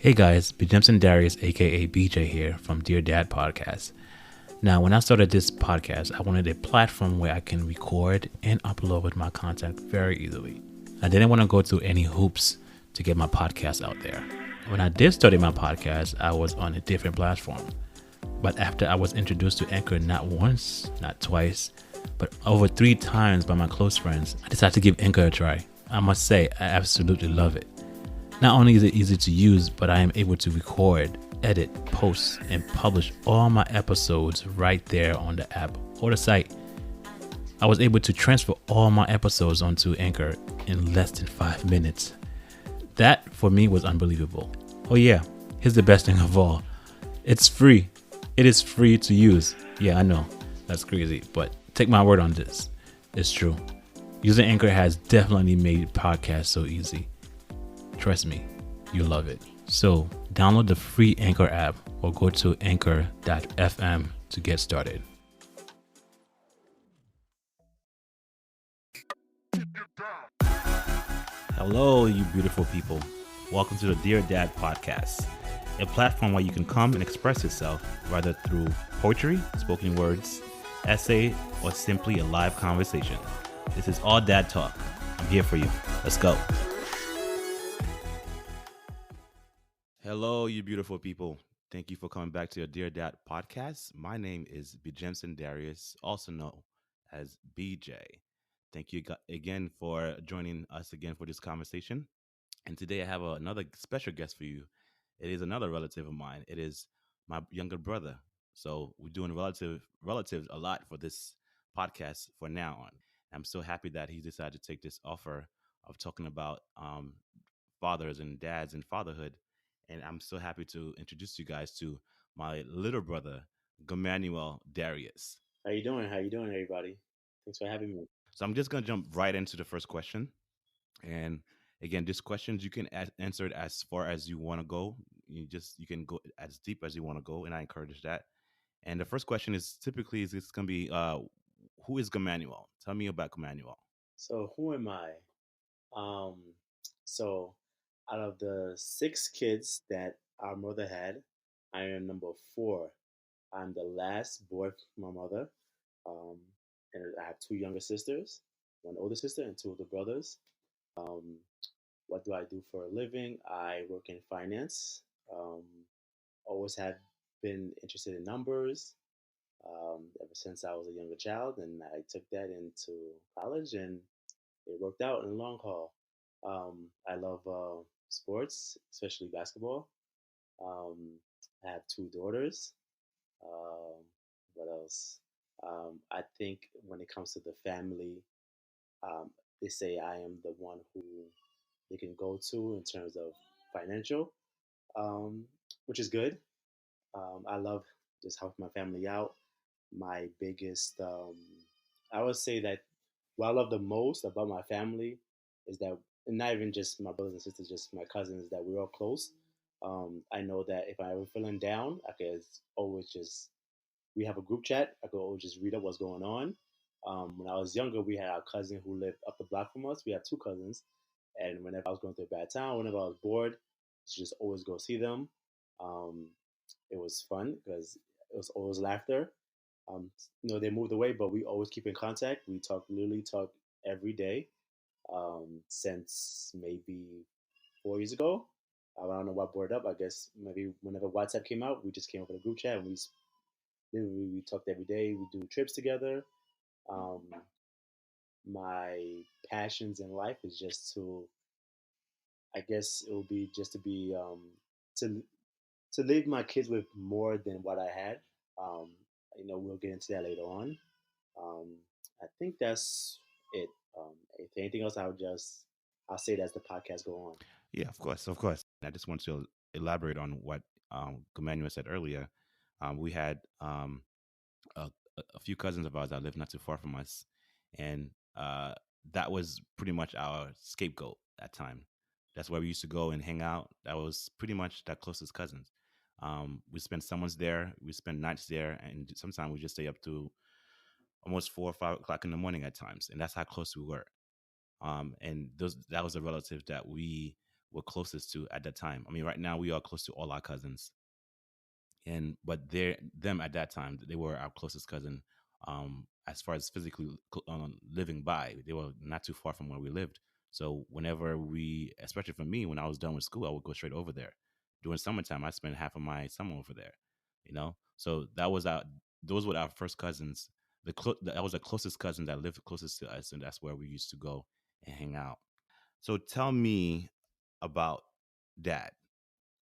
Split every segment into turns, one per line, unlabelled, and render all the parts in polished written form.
Hey guys, Bjemson Darius, aka BJ here from Dear Dad Podcast. Now, when I started this podcast, I wanted a platform where I can record and upload my content very easily. I didn't want to go through any hoops to get my podcast out there. When I did start my podcast, I was on a different platform. But after I was introduced to Anchor not once, not twice, but over 3 times by my close friends, I decided to give Anchor a try. I must say, I absolutely love it. Not only is it easy to use, but I am able to record, edit, post, and publish all my episodes right there on the app or the site. I was able to transfer all my episodes onto Anchor in less than 5 minutes. That, for me, was unbelievable. Oh yeah, here's the best thing of all. It's free. It is free to use. Yeah, I know, that's crazy, but take my word on this. It's true. Using Anchor has definitely made podcasts so easy. Trust me, you'll love it. So download the free Anchor app or go to anchor.fm to get started. Hello, you beautiful people. Welcome to the Dear Dad Podcast, a platform where you can come and express yourself, whether through poetry, spoken words, essay, or simply a live conversation. This is all dad talk. I'm here for you. Let's go. Hello, you beautiful people. Thank you for coming back to your Dear Dad podcast. My name is Bjemson Darius, also known as BJ. Thank you again for joining us again for this conversation. And today I have another special guest for you. It is another relative of mine. It is my younger brother. So we're doing relatives a lot for this podcast for now on. I'm so happy that he decided to take this offer of talking about fathers and dads and fatherhood. And I'm so happy to introduce you guys to my little brother, Gamaniel Darius.
How you doing? How you doing, everybody? Thanks for having me.
So I'm just gonna jump right into the first question. And again, these questions you can answer it as far as you want to go. You can go as deep as you want to go, and I encourage that. And the first question is typically is it's gonna be who is Gamaniel? Tell me about Gamaniel.
So, who am I? Um, so, out of the 6 kids that our mother had, I am number 4. I'm the last boy from my mother, um, and I have 2 younger sisters, one older sister, and 2 older brothers. Um, what do I do for a living? I work in finance. Um, always have been interested in numbers. Ever since I was a younger child, and I took that into college, and it worked out in the long haul. I love sports, especially basketball. Um, I have 2 daughters. Um, what else? I think when it comes to the family, um, they say I am the one who they can go to in terms of financial, um, which is good. I love just helping my family out. My biggest, I would say that what I love the most about my family is that, and not even just my brothers and sisters, just my cousins, that we're all close. I know that if I ever feeling down, I could always just, we have a group chat. I could always just read up what's going on. When I was younger, we had our cousin who lived up the block from us. We had 2 cousins. And whenever I was going through a bad time, whenever I was bored, I just always go see them. Um, it was fun because it was always laughter. Um, they moved away, but we always keep in contact. We literally talk every day since maybe 4 years ago. I don't know what brought it up. I guess maybe whenever WhatsApp came out, we just came up with a group chat and we talked every day. We do trips together. Um, my passions in life is just to, I guess it will be just to be to to leave my kids with more than what I had. Um, we'll get into that later on. Um, I think that's it. If anything else, I'll say it as the podcast go on.
Yeah, of course, of course. I just want to elaborate on what Gamaniel said earlier. We had a, a few cousins of ours that lived not too far from us, and that was pretty much our scapegoat that time. That's where we used to go and hang out. That was pretty much that closest cousins. We spent summers there. We spent nights there, and sometimes we just stay up to almost 4 or 5 o'clock in the morning at times, and that's how close we were. And that was a relative that we
were closest to at that time. I mean, right now we are close to all our cousins, and but they're them at that time they were our closest cousin. As far as physically living by, they were not too far from where we lived. So whenever we, especially for me, when I was done with school, I would go straight over there. During summertime, I spent half of my summer over there. So that was our those were our first cousins. That was the closest cousin that lived closest to us, and that's where we used to go and hang out. So tell me about dad.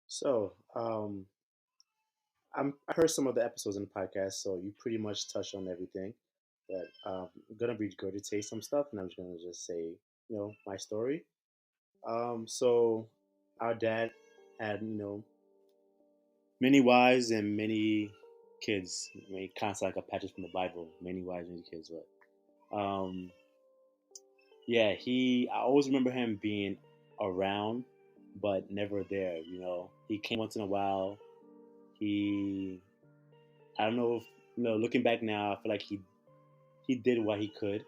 So, I heard some of the episodes in the podcast, so you pretty much touched on everything. But I'm gonna regurgitate some stuff, and I'm just gonna just say, my story. So our dad had, many wives and many kids. I mean, kind of like a passage from the Bible: many wives, many kids. But yeah, I always remember him being around, but never there. He came once in a while. He I don't know if looking back now, I feel like he did what he could,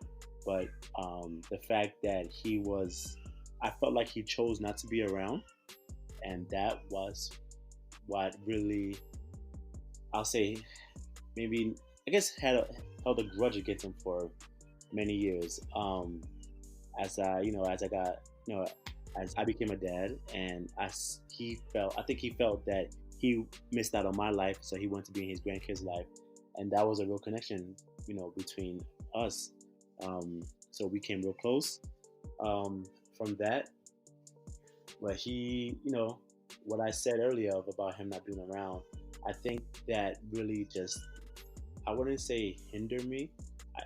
but the fact that I felt like he chose not to be around, and that was what really, I'll say, maybe I guess held a grudge against him for many years. As I got, as I became a dad, and I think he felt that he missed out on my life, so he wanted to be in his grandkids' life, and that was a real connection, between us. So we came real close from that. But what I said earlier about him not being around, I think that really just, I wouldn't say hinder me.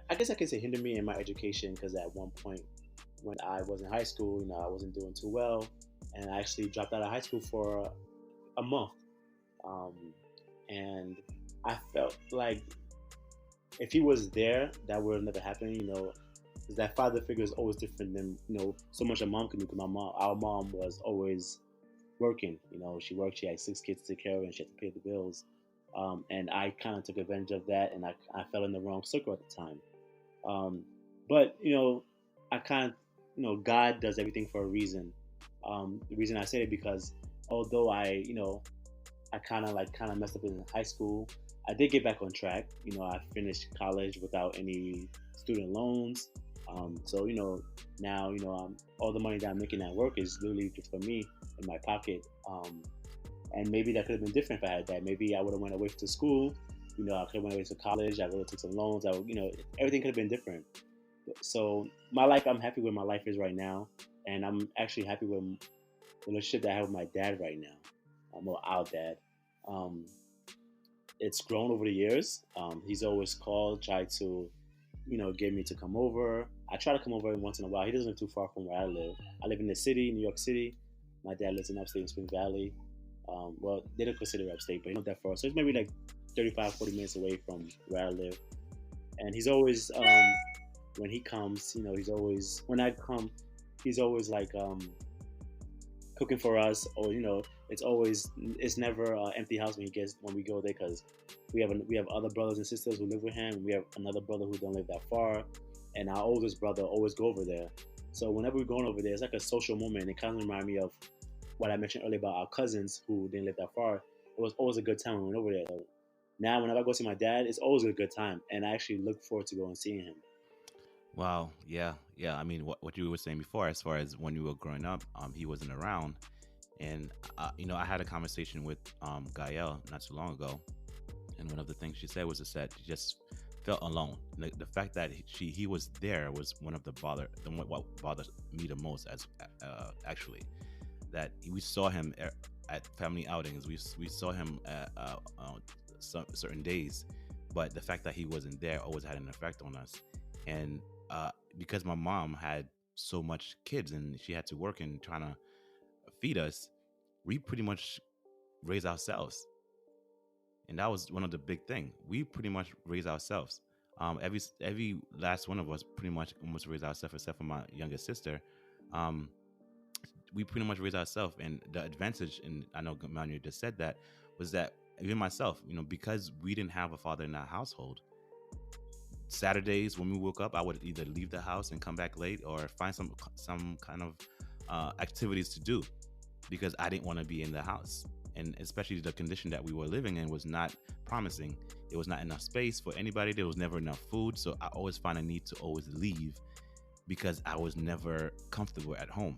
I guess I can say hinder me in my education, because at one point when I was in high school, I wasn't doing too well, and I actually dropped out of high school for a month. Um, and I felt like if he was there, that would have never happened. Because that father figure is always different than so much a mom can do. Because our mom was always working. She worked. She had 6 kids to take care of, and she had to pay the bills. And I kind of took advantage of that, and I fell in the wrong circle at the time. But I kind of, God does everything for a reason. The reason I say it because although I kind of messed up in high school, I did get back on track. I finished college without any student loans. So now all the money that I'm making at work is literally just for me in my pocket. And maybe that could have been different if I had that. Maybe I would have went away to school. I could have went away to college. I would have took some loans. Everything could have been different. So my life, I'm happy where my life is right now, and I'm actually happy with the relationship that I have with my dad right now. Well, our dad. It's grown over the years. He's always called, tried to, get me to come over. I try to come over once in a while. He doesn't live too far from where I live. I live in the city, New York City. My dad lives in upstate in Spring Valley. Well, they don't consider it upstate, but not that far. So it's maybe like 35, 40 minutes away from where I live. And he's always, when he comes, when I come, he's always like, cooking for us, or it's never an empty house when we go there, because we have other brothers and sisters who live with him, and we have another brother who don't live that far, and our oldest brother always go over there. So whenever we're going over there, it's like a social moment. It kind of reminds me of what I mentioned earlier about our cousins who didn't live that far. It was always a good time when we went over there. So now whenever I go see my dad, it's always a good time, and I actually look forward to going and seeing him.
Wow. Yeah. Yeah. I mean, what you were saying before, as far as when you were growing up, he wasn't around. And, I had a conversation with Gael not too long ago. And one of the things she said was that she just felt alone. The fact that he was there was one of what bothered me the most, as actually, that we saw him at family outings. We saw him at certain days, but the fact that he wasn't there always had an effect on us. And because my mom had so much kids and she had to work and trying to feed us, we pretty much raised ourselves. And that was one of the big thing. We pretty much raised ourselves. Every last one of us pretty much almost raised ourselves, except for my youngest sister. We pretty much raised ourselves, and the advantage, and I know Gamaniel just said that, was that even myself, because we didn't have a father in our household, Saturdays when we woke up, I would either leave the house and come back late, or find some kind of activities to do. because I didn't want to be in the house. And especially the condition that we were living in was not promising. There was not enough space for anybody. There was never enough food. So I always find a need to always leave because I was never comfortable at home.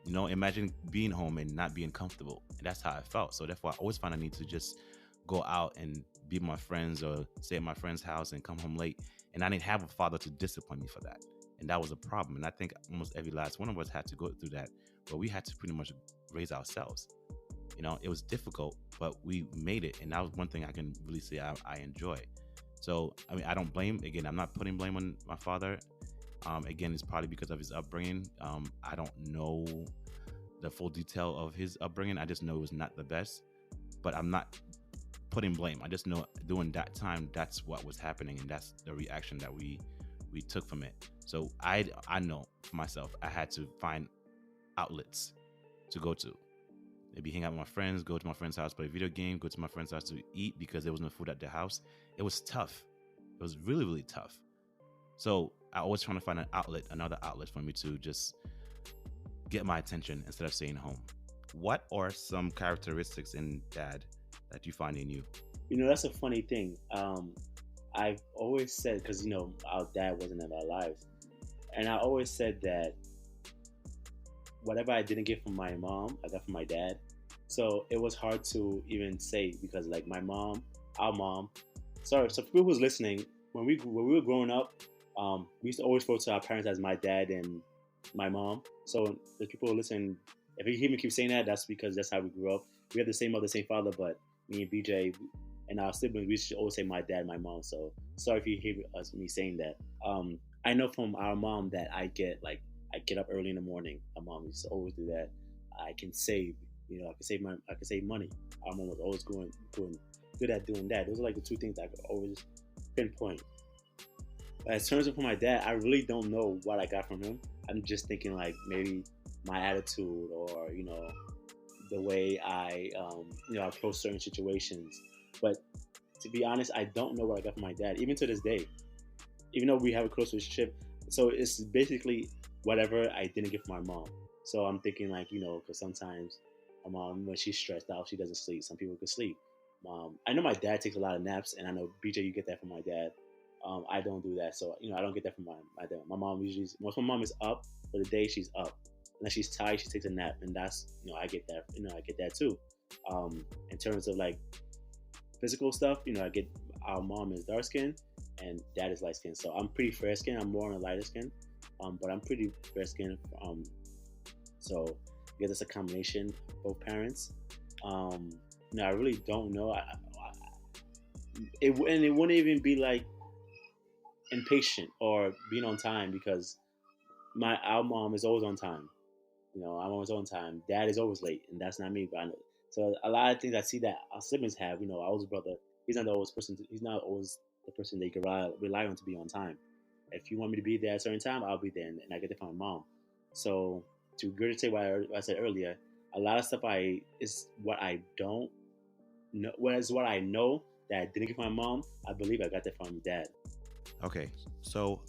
Imagine being home and not being comfortable. And that's how I felt. So therefore, I always find a need to just go out and be with my friends or stay at my friend's house and come home late. And I didn't have a father to discipline me for that. And that was a problem. And I think almost every last one of us had to go through that, but we had to pretty much raise ourselves. It was difficult, but we made it. And that was one thing I can really say I enjoy. So, I mean, I don't blame, again, I'm not putting blame on my father. Again, it's probably because of his upbringing. I don't know the full detail of his upbringing. I just know it was not the best, but I'm not putting blame. I just know during that time, that's what was happening. And that's the reaction that we took from it. So I know for myself, I had to find outlets to go to. Maybe hang out with my friends, go to my friend's house, play a video game, go to my friend's house to eat because there was no food at their house. It was tough. It was really, really tough. So I always trying to find another outlet for me to just get my attention instead of staying home. What are some characteristics in Dad that you find in you?
That's a funny thing. I've always said, because, our dad wasn't in our lives. And I always said that whatever I didn't get from my mom, I got from my dad. So it was hard to even say because, like, my mom, our mom. Sorry, so for people who's listening, when we were growing up, we used to always refer to our parents as my dad and my mom. So the people who listen, if you hear me keep saying that, that's because that's how we grew up. We had the same mother, same father, but me and BJ and our siblings, we should always say my dad, my mom. So sorry if you hear me saying that. I know from our mom that I get up early in the morning. Our mom used to always do that. I can save, I can save money. Our mom was always going good at doing that. Those are like the two things I could always pinpoint. But in terms of my dad, I really don't know what I got from him. I'm just thinking like maybe my attitude or, the way I approach certain situations. But to be honest, I don't know what I got from my dad, even to this day. Even though we have a close relationship, so it's basically whatever I didn't get from my mom. So I'm thinking like, because sometimes my mom, when she's stressed out, she doesn't sleep. Some people could sleep. I know my dad takes a lot of naps, and I know BJ, you get that from my dad. I don't do that, so I don't get that from my dad. My mom usually, once my mom is up for the day, she's up. Unless she's tired, she takes a nap, and that's I get that. I get that too. In terms of like physical stuff, I get our mom is dark skin and dad is light skin. So I'm pretty fair skin. I'm more on the lighter skin, but I'm pretty fair skin. So I guess it's a combination of both parents. I really don't know. It wouldn't even be like impatient or being on time because our mom is always on time. I'm always on time. Dad is always late, and that's not me. But I know. So a lot of things I see that our siblings have. Our older brother, he's not always the person they can rely on to be on time. If you want me to be there at a certain time, I'll be there, and I get it from my mom. So to regurgitate what I said earlier, a lot of stuff is what I don't know. What I know that I didn't get from my mom, I believe I got that from dad.
Okay, so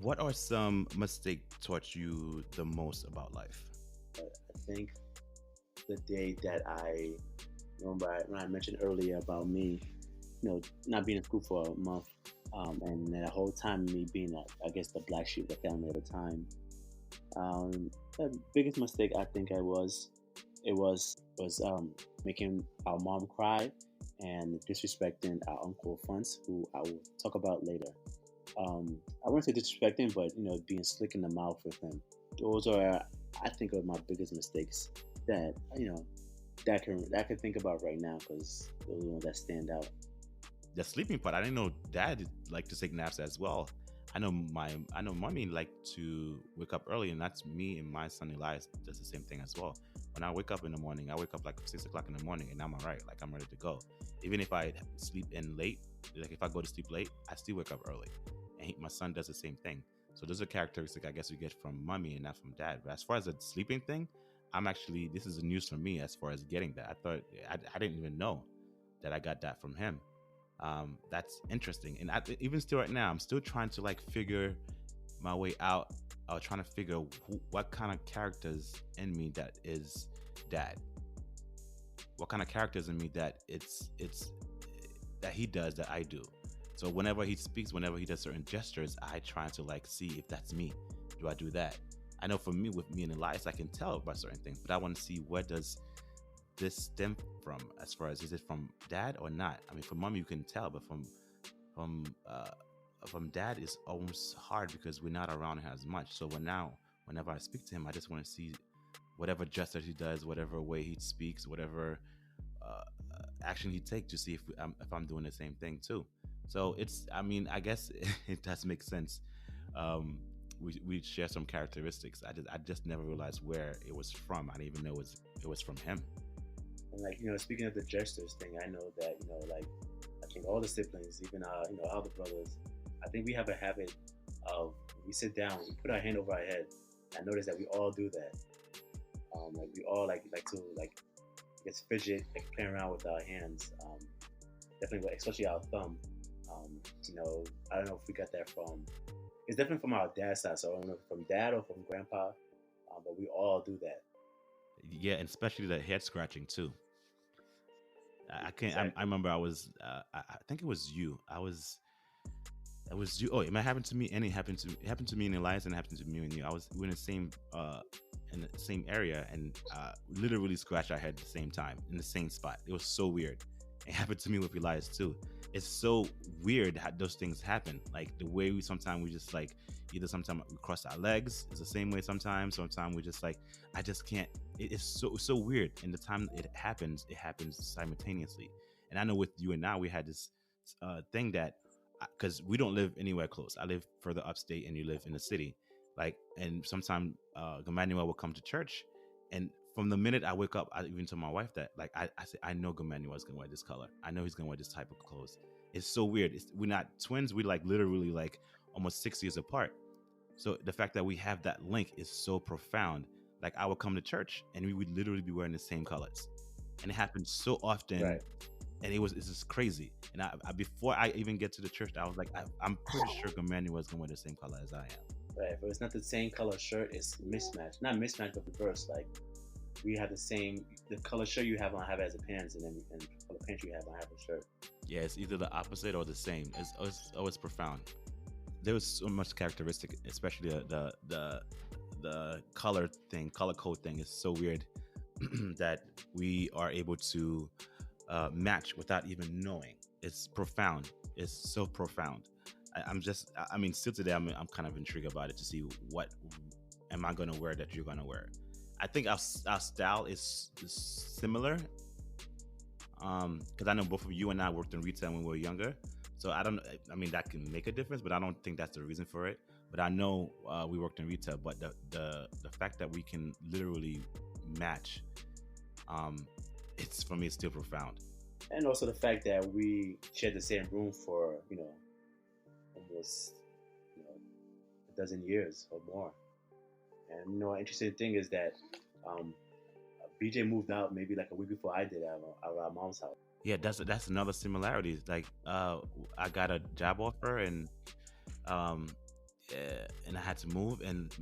what are some mistakes taught you the most about life?
I think the day that I remember when I mentioned earlier about me, not being in school for a month, and the whole time me being, the black sheep of the family at the time. The biggest mistake I think was making our mom cry and disrespecting our Uncle Funtz, who I will talk about later. I wouldn't say disrespecting, but being slick in the mouth with him. Those are, I think, are my biggest mistakes that that I can think about right now because those are the ones that stand out.
The sleeping part, I didn't know Dad liked to take naps as well. I know mommy liked to wake up early, and that's me and my son Elias does the same thing as well. When I wake up in the morning, I wake up like 6 o'clock in the morning, and I'm all right. Like I'm ready to go. Even if I sleep in late, like if I go to sleep late, I still wake up early. And my son does the same thing. So those are characteristics I guess we get from mommy and not from dad. But as far as the sleeping thing, this is news for me as far as getting that. I thought I didn't even know that I got that from him. That's interesting. And even still right now, I'm still trying to like figure my way out, trying to figure what kind of characters in me that is dad. What kind of characters in me that it's that he does that I do. So whenever he speaks, whenever he does certain gestures, I try to like see if that's me. Do I do that? I know for me, with me and Elias, I can tell by certain things, but I want to see where does this stem from, as far as, is it from dad or not? I mean, from mom you can tell, but from uh from dad is almost hard because we're not around him as much. So whenever I speak to him, I just want to see whatever gesture he does, whatever way he speaks, whatever action he takes, to see if I'm doing the same thing too. So it's, I mean, I guess it does make sense. Um, we share some characteristics. I just never realized where it was from. I didn't even know it was from him.
And like, speaking of the gestures thing, I know that, like, I think all the siblings, even our other brothers, I think we have a habit of, we sit down, we put our hand over our head. I notice that we all do that. Like we all like to like, I guess, fidget, like playing around with our hands. Definitely, especially our thumb. I don't know if we got that from. It's definitely from our dad's side. So I don't know if from dad or from grandpa, but we all do that.
Yeah, and especially the head scratching too. I can't.
Exactly.
I remember I was. I think it was you. It was you. Oh, it might happen to me, and it happened to me and Elias, and it happened to me and you. We were in the same area, and literally scratched our head at the same time in the same spot. It was so weird. It happened to me with Elias too. It's so weird how those things happen. Like the way we just like, either sometimes we cross our legs. It's the same way sometimes. Sometimes we just like, I just can't. It's so weird. And the time it happens simultaneously. And I know with you and I, we had this thing that, because we don't live anywhere close. I live further upstate, and you live in the city. Like, and sometimes Gamaniel will come to church, and from the minute I wake up, I even told my wife that, like, I say, I know Gamaniel is gonna wear this color. I know he's gonna wear this type of clothes. It's so weird. We're not twins. We like literally like almost 6 years apart. So the fact that we have that link is so profound. Like, I would come to church, and we would literally be wearing the same colors, and it happens so often.
Right.
And it's just crazy. And I before I even get to the church, I was like, I'm pretty sure Gamaniel is gonna wear the same color as I am.
Right. If it's not the same color shirt, it's mismatched. Not mismatched, but reverse. Like, we have the color shirt you have on, I have it as a pants, and then the color pants you have on, I have a shirt.
Yeah, it's either the opposite or the same. It's always profound. There was so much characteristic, especially the color code thing is so weird that we are able to match without even knowing. It's profound. It's so profound. I mean, still today, I'm kind of intrigued about it, to see what am I going to wear that you're going to wear. I think our style is similar, because I know both of you and I worked in retail when we were younger. So I mean, that can make a difference, but I don't think that's the reason for it. But I know we worked in retail, but the fact that we can literally match, it's, for me, it's still profound.
And also the fact that we shared the same room for, almost, a dozen years or more. And, an interesting thing is that BJ moved out maybe like a week before I did at our mom's house.
Yeah, that's another similarity. Like, I got a job offer, and I had to move, and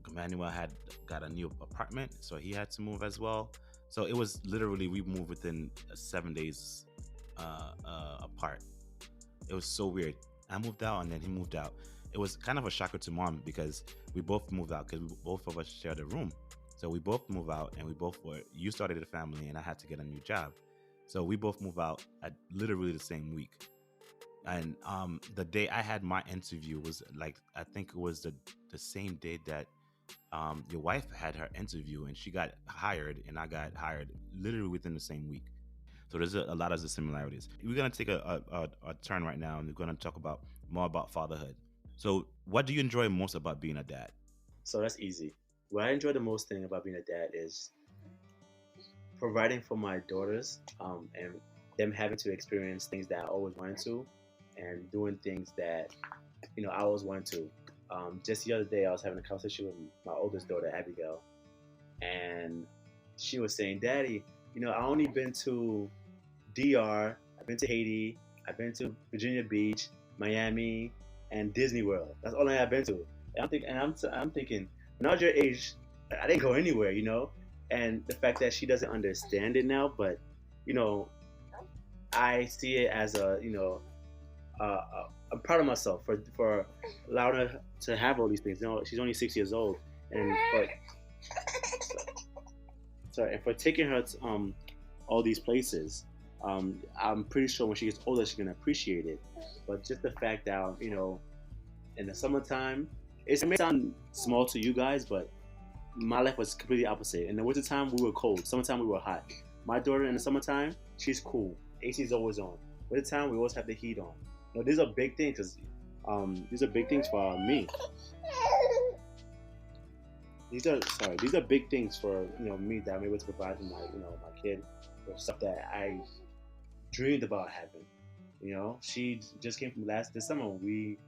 Gamaniel had got a new apartment, so he had to move as well. So it was literally, we moved within 7 days apart. It was so weird. I moved out, and then he moved out. It was kind of a shocker to mom, because we both moved out, because both of us shared a room. So we both moved out, and you started a family, and I had to get a new job. So we both moved out at literally the same week. And the day I had my interview was like, I think it was the same day that your wife had her interview, and she got hired, and I got hired literally within the same week. So there's a lot of the similarities. We're going to take a turn right now, and we're going to talk more about fatherhood. So what do you enjoy most about being a dad?
So that's easy. What I enjoy the most thing about being a dad is providing for my daughters, and them having to experience things that I always wanted to, and doing things that, I always wanted to. Just the other day, I was having a conversation with my oldest daughter, Abigail, and she was saying, Daddy, I only been to DR, I've been to Haiti, I've been to Virginia Beach, Miami, and Disney World. That's all I have been to. I'm thinking, when I was your age, I didn't go anywhere, and the fact that she doesn't understand it now, but you know, I see it as I'm proud of myself for allowing her to have all these things. She's only 6 years old, and sorry, and for taking her to all these places. I'm pretty sure when she gets older, she's gonna appreciate it. But just the fact that in the summertime, it may sound small to you guys, but my life was completely opposite. In the wintertime, we were cold. Summertime, we were hot. My daughter in the summertime, she's cool. AC is always on. Wintertime, we always have the heat on. These are big things because these are big things for me. These are big things for me that I'm able to provide to my kid with stuff that I dreamed about having. She just came from this summer. We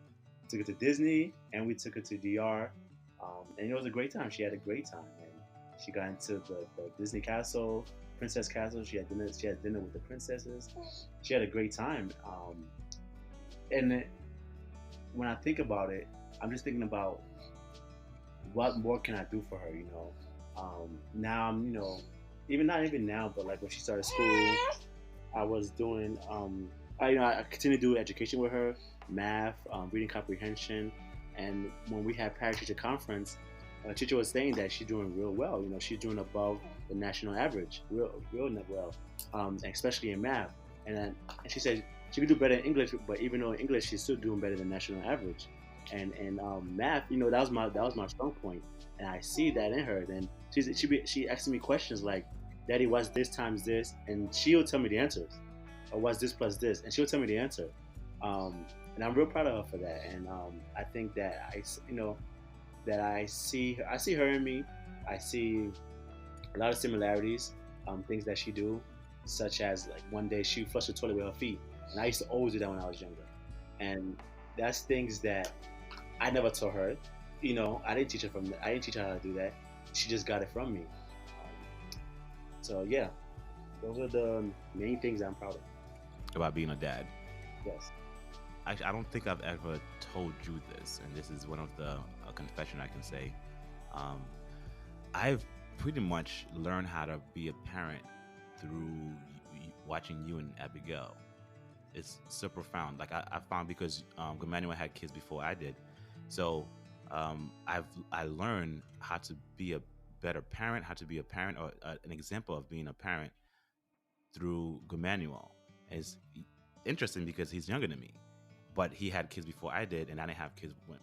took her to Disney and we took her to DR, and it was a great time. She had a great time, and she got into the Disney Castle, Princess Castle. She had dinner. She had dinner with the princesses. She had a great time. And when I think about it, I'm just thinking about what more can I do for her. Now I'm even not even now, but like when she started school, I was doing I continue to do education with her, math, reading comprehension, and when we had parent teacher conference, a teacher was saying that she's doing real well. She's doing above the national average, real well, especially in math. And she said she could do better in English, but even though in English she's still doing better than national average. And math, that was my strong point, and I see that in her. Then she asking me questions like, "Daddy, what's this times this?" And she'll tell me the answers, or what's this plus this, and she'll tell me the answer. And I'm real proud of her for that. And I think that I see her in me. I see a lot of similarities, things that she do, such as like one day she flushed the toilet with her feet, and I used to always do that when I was younger. And that's things that I never taught her. I didn't teach her I didn't teach her how to do that. She just got it from me. So yeah, those are the main things I'm proud of.
About being a dad.
Yes.
I don't think I've ever told you this, and this is one of the a confession I can say. Um, I've pretty much learned how to be a parent through watching you and Abigail. It's so profound. Like I found because Gamaniel had kids before I did, so I learned how to be a better parent, how to be a parent or an example of being a parent through Gamaniel. It's interesting because he's younger than me, but he had kids before I did, and I didn't have kids when.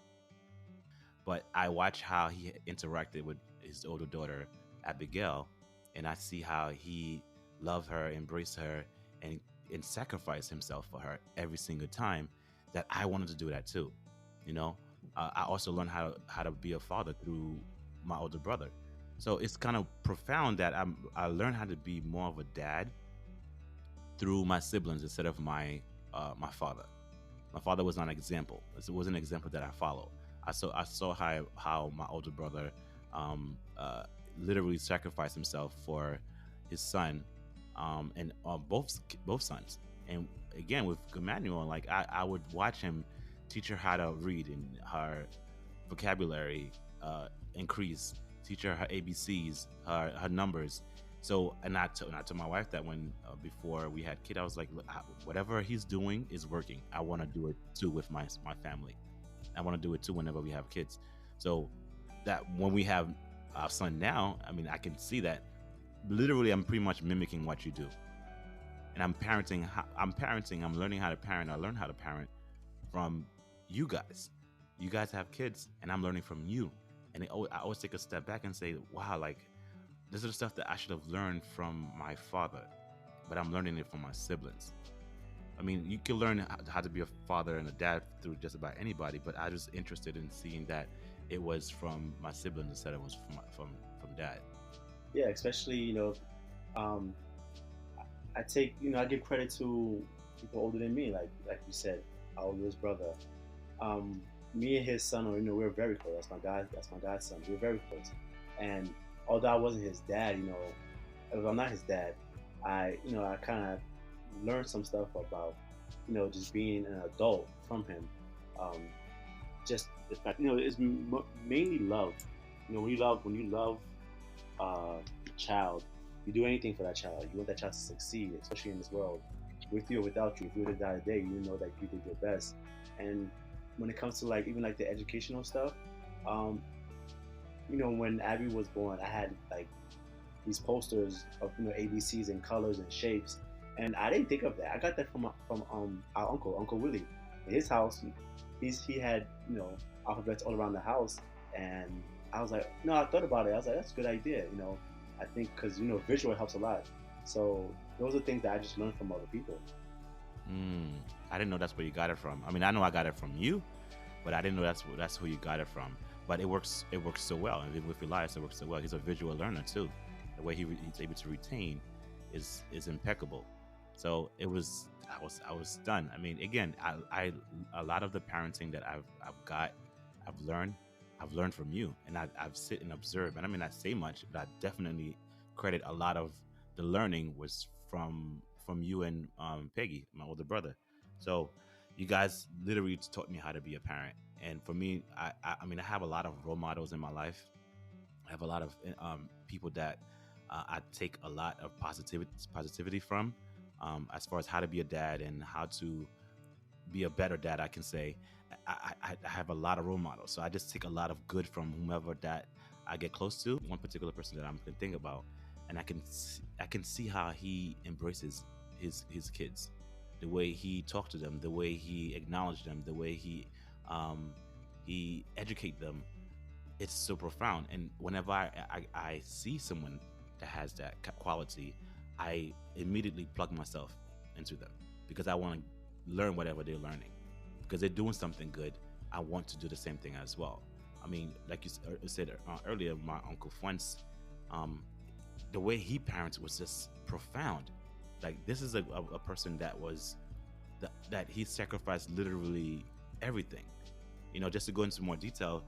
But I watch how he interacted with his older daughter Abigail, and I see how he loved her, embraced her, and sacrificed himself for her every single time. That I wanted to do that too. You know, I also learned how to be a father through my older brother. So it's kind of profound that I learned how to be more of a dad through my siblings instead of my father. My father was not an example. It was an example that I followed. I saw how my older brother literally sacrificed himself for his son, and both sons. And again with Gamaniel, like I would watch him teach her how to read and her vocabulary increase, teach her ABCs, her numbers. So, and I told my wife that when before we had kid, I was like, "Look, whatever he's doing is working. I want to do it too with my family. I want to do it too whenever we have kids." So that when we have our son now, I mean, I can see that literally I'm pretty much mimicking what you do, and I'm parenting. I'm parenting. I'm learning how to parent. I learned how to parent from you guys. You guys have kids, and I'm learning from you. And I always take a step back and say, "Wow, like." This is the stuff that I should have learned from my father, but I'm learning it from my siblings. I mean, you can learn how to be a father and a dad through just about anybody, but I was interested in seeing that it was from my siblings instead of it was from dad.
Yeah, especially um, I give credit to people older than me, like you said, our oldest brother. Um, Me and his son, we're very close. That's my godson. We're very close, and although I wasn't his dad, if I'm not his dad, I kind of learned some stuff about, just being an adult from him. Um, just the fact, it's mainly love. When you love a child, you do anything for that child. You want that child to succeed, especially in this world, with you or without you. If you were to die today, you know that you did your best. And when it comes to like even like the educational stuff, um, when Abby was born, I had like these posters of ABCs and colors and shapes, and I didn't think of that. I got that from our Uncle Willie. In his house, he had alphabets all around the house, and I was like, no, I thought about it. I was like, that's a good idea. I think because visual helps a lot. So those are things that I just learned from other people.
I didn't know that's where you got it from. I mean, I know I got it from you, but I didn't know that's who you got it from. But it works so well. And with Elias, it works so well. He's a visual learner too. The way he's able to retain is impeccable. So I was stunned. I mean, again, I a lot of the parenting that I've learned from you, and I've sit and observed. And I mean, not say much, but I definitely credit a lot of the learning was from you and Peggy, my older brother. So you guys literally taught me how to be a parent. And for me, I mean, I have a lot of role models in my life. I have a lot of people that I take a lot of positivity from, as far as how to be a dad and how to be a better dad. I can say I have a lot of role models, so I just take a lot of good from whomever that I get close to. One particular person that I'm going to think about, and I can see how he embraces his kids, the way he talked to them, the way he acknowledged them, the way he educate them. It's so profound. And whenever I see someone that has that quality, I immediately plug myself into them because I want to learn whatever they're learning, because they're doing something good. I want to do the same thing as well. I mean, like you said earlier, my Uncle Fuentz, the way he parents was just profound. Like, this is a person that he sacrificed literally everything. Just to go into more detail,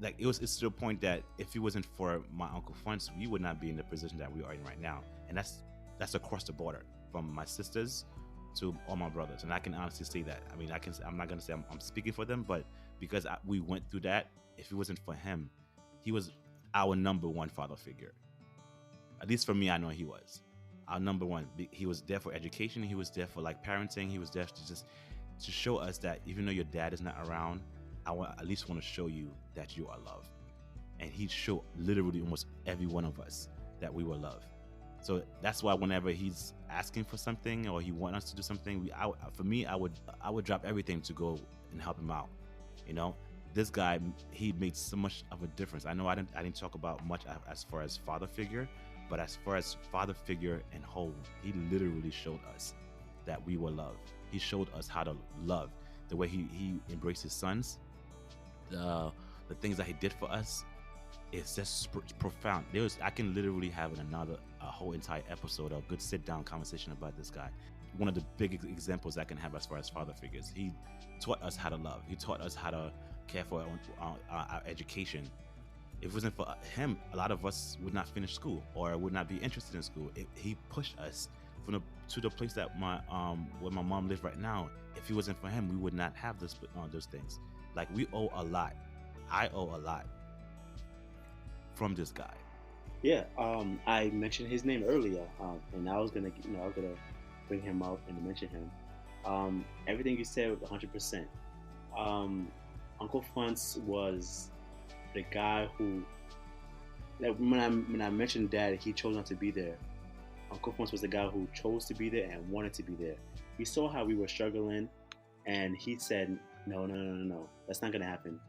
like it's to the point that if it wasn't for my Uncle Fuentz, we would not be in the position that we are in right now. And that's across the border, from my sisters to all my brothers. And I can honestly say that. I mean, I'm not gonna say I'm speaking for them, but because we went through that, if it wasn't for him, he was our number one father figure. At least for me, I know he was our number one. He was there for education. He was there for like parenting. He was there to show us that even though your dad is not around, at least want to show you that you are loved. And he showed literally almost every one of us that we were loved. So that's why whenever he's asking for something or he wants us to do something, for me, I would drop everything to go and help him out. This guy, he made so much of a difference. I know I didn't talk about much as far as father figure, but as far as father figure and whole, he literally showed us that we were loved. He showed us how to love, the way he embraced his sons, the things that he did for us. It's just profound. I can literally have a whole entire episode, a good sit down conversation about this guy. One of the big examples I can have as far as father figures. He taught us how to love. He taught us how to care for our education. If it wasn't for him, a lot of us would not finish school or would not be interested in school. He pushed us to the place that where my mom lives right now. If it wasn't for him, we would not have those things. Like, we owe a lot. I owe a lot from this guy.
Yeah, I mentioned his name earlier, and I was gonna bring him up and mention him. Everything you said was 100%. Uncle Fuentz was the guy who, like, when I mentioned Dad, he chose not to be there. Uncle Fuentz was the guy who chose to be there and wanted to be there. He saw how we were struggling, and he said, no, that's not gonna happen.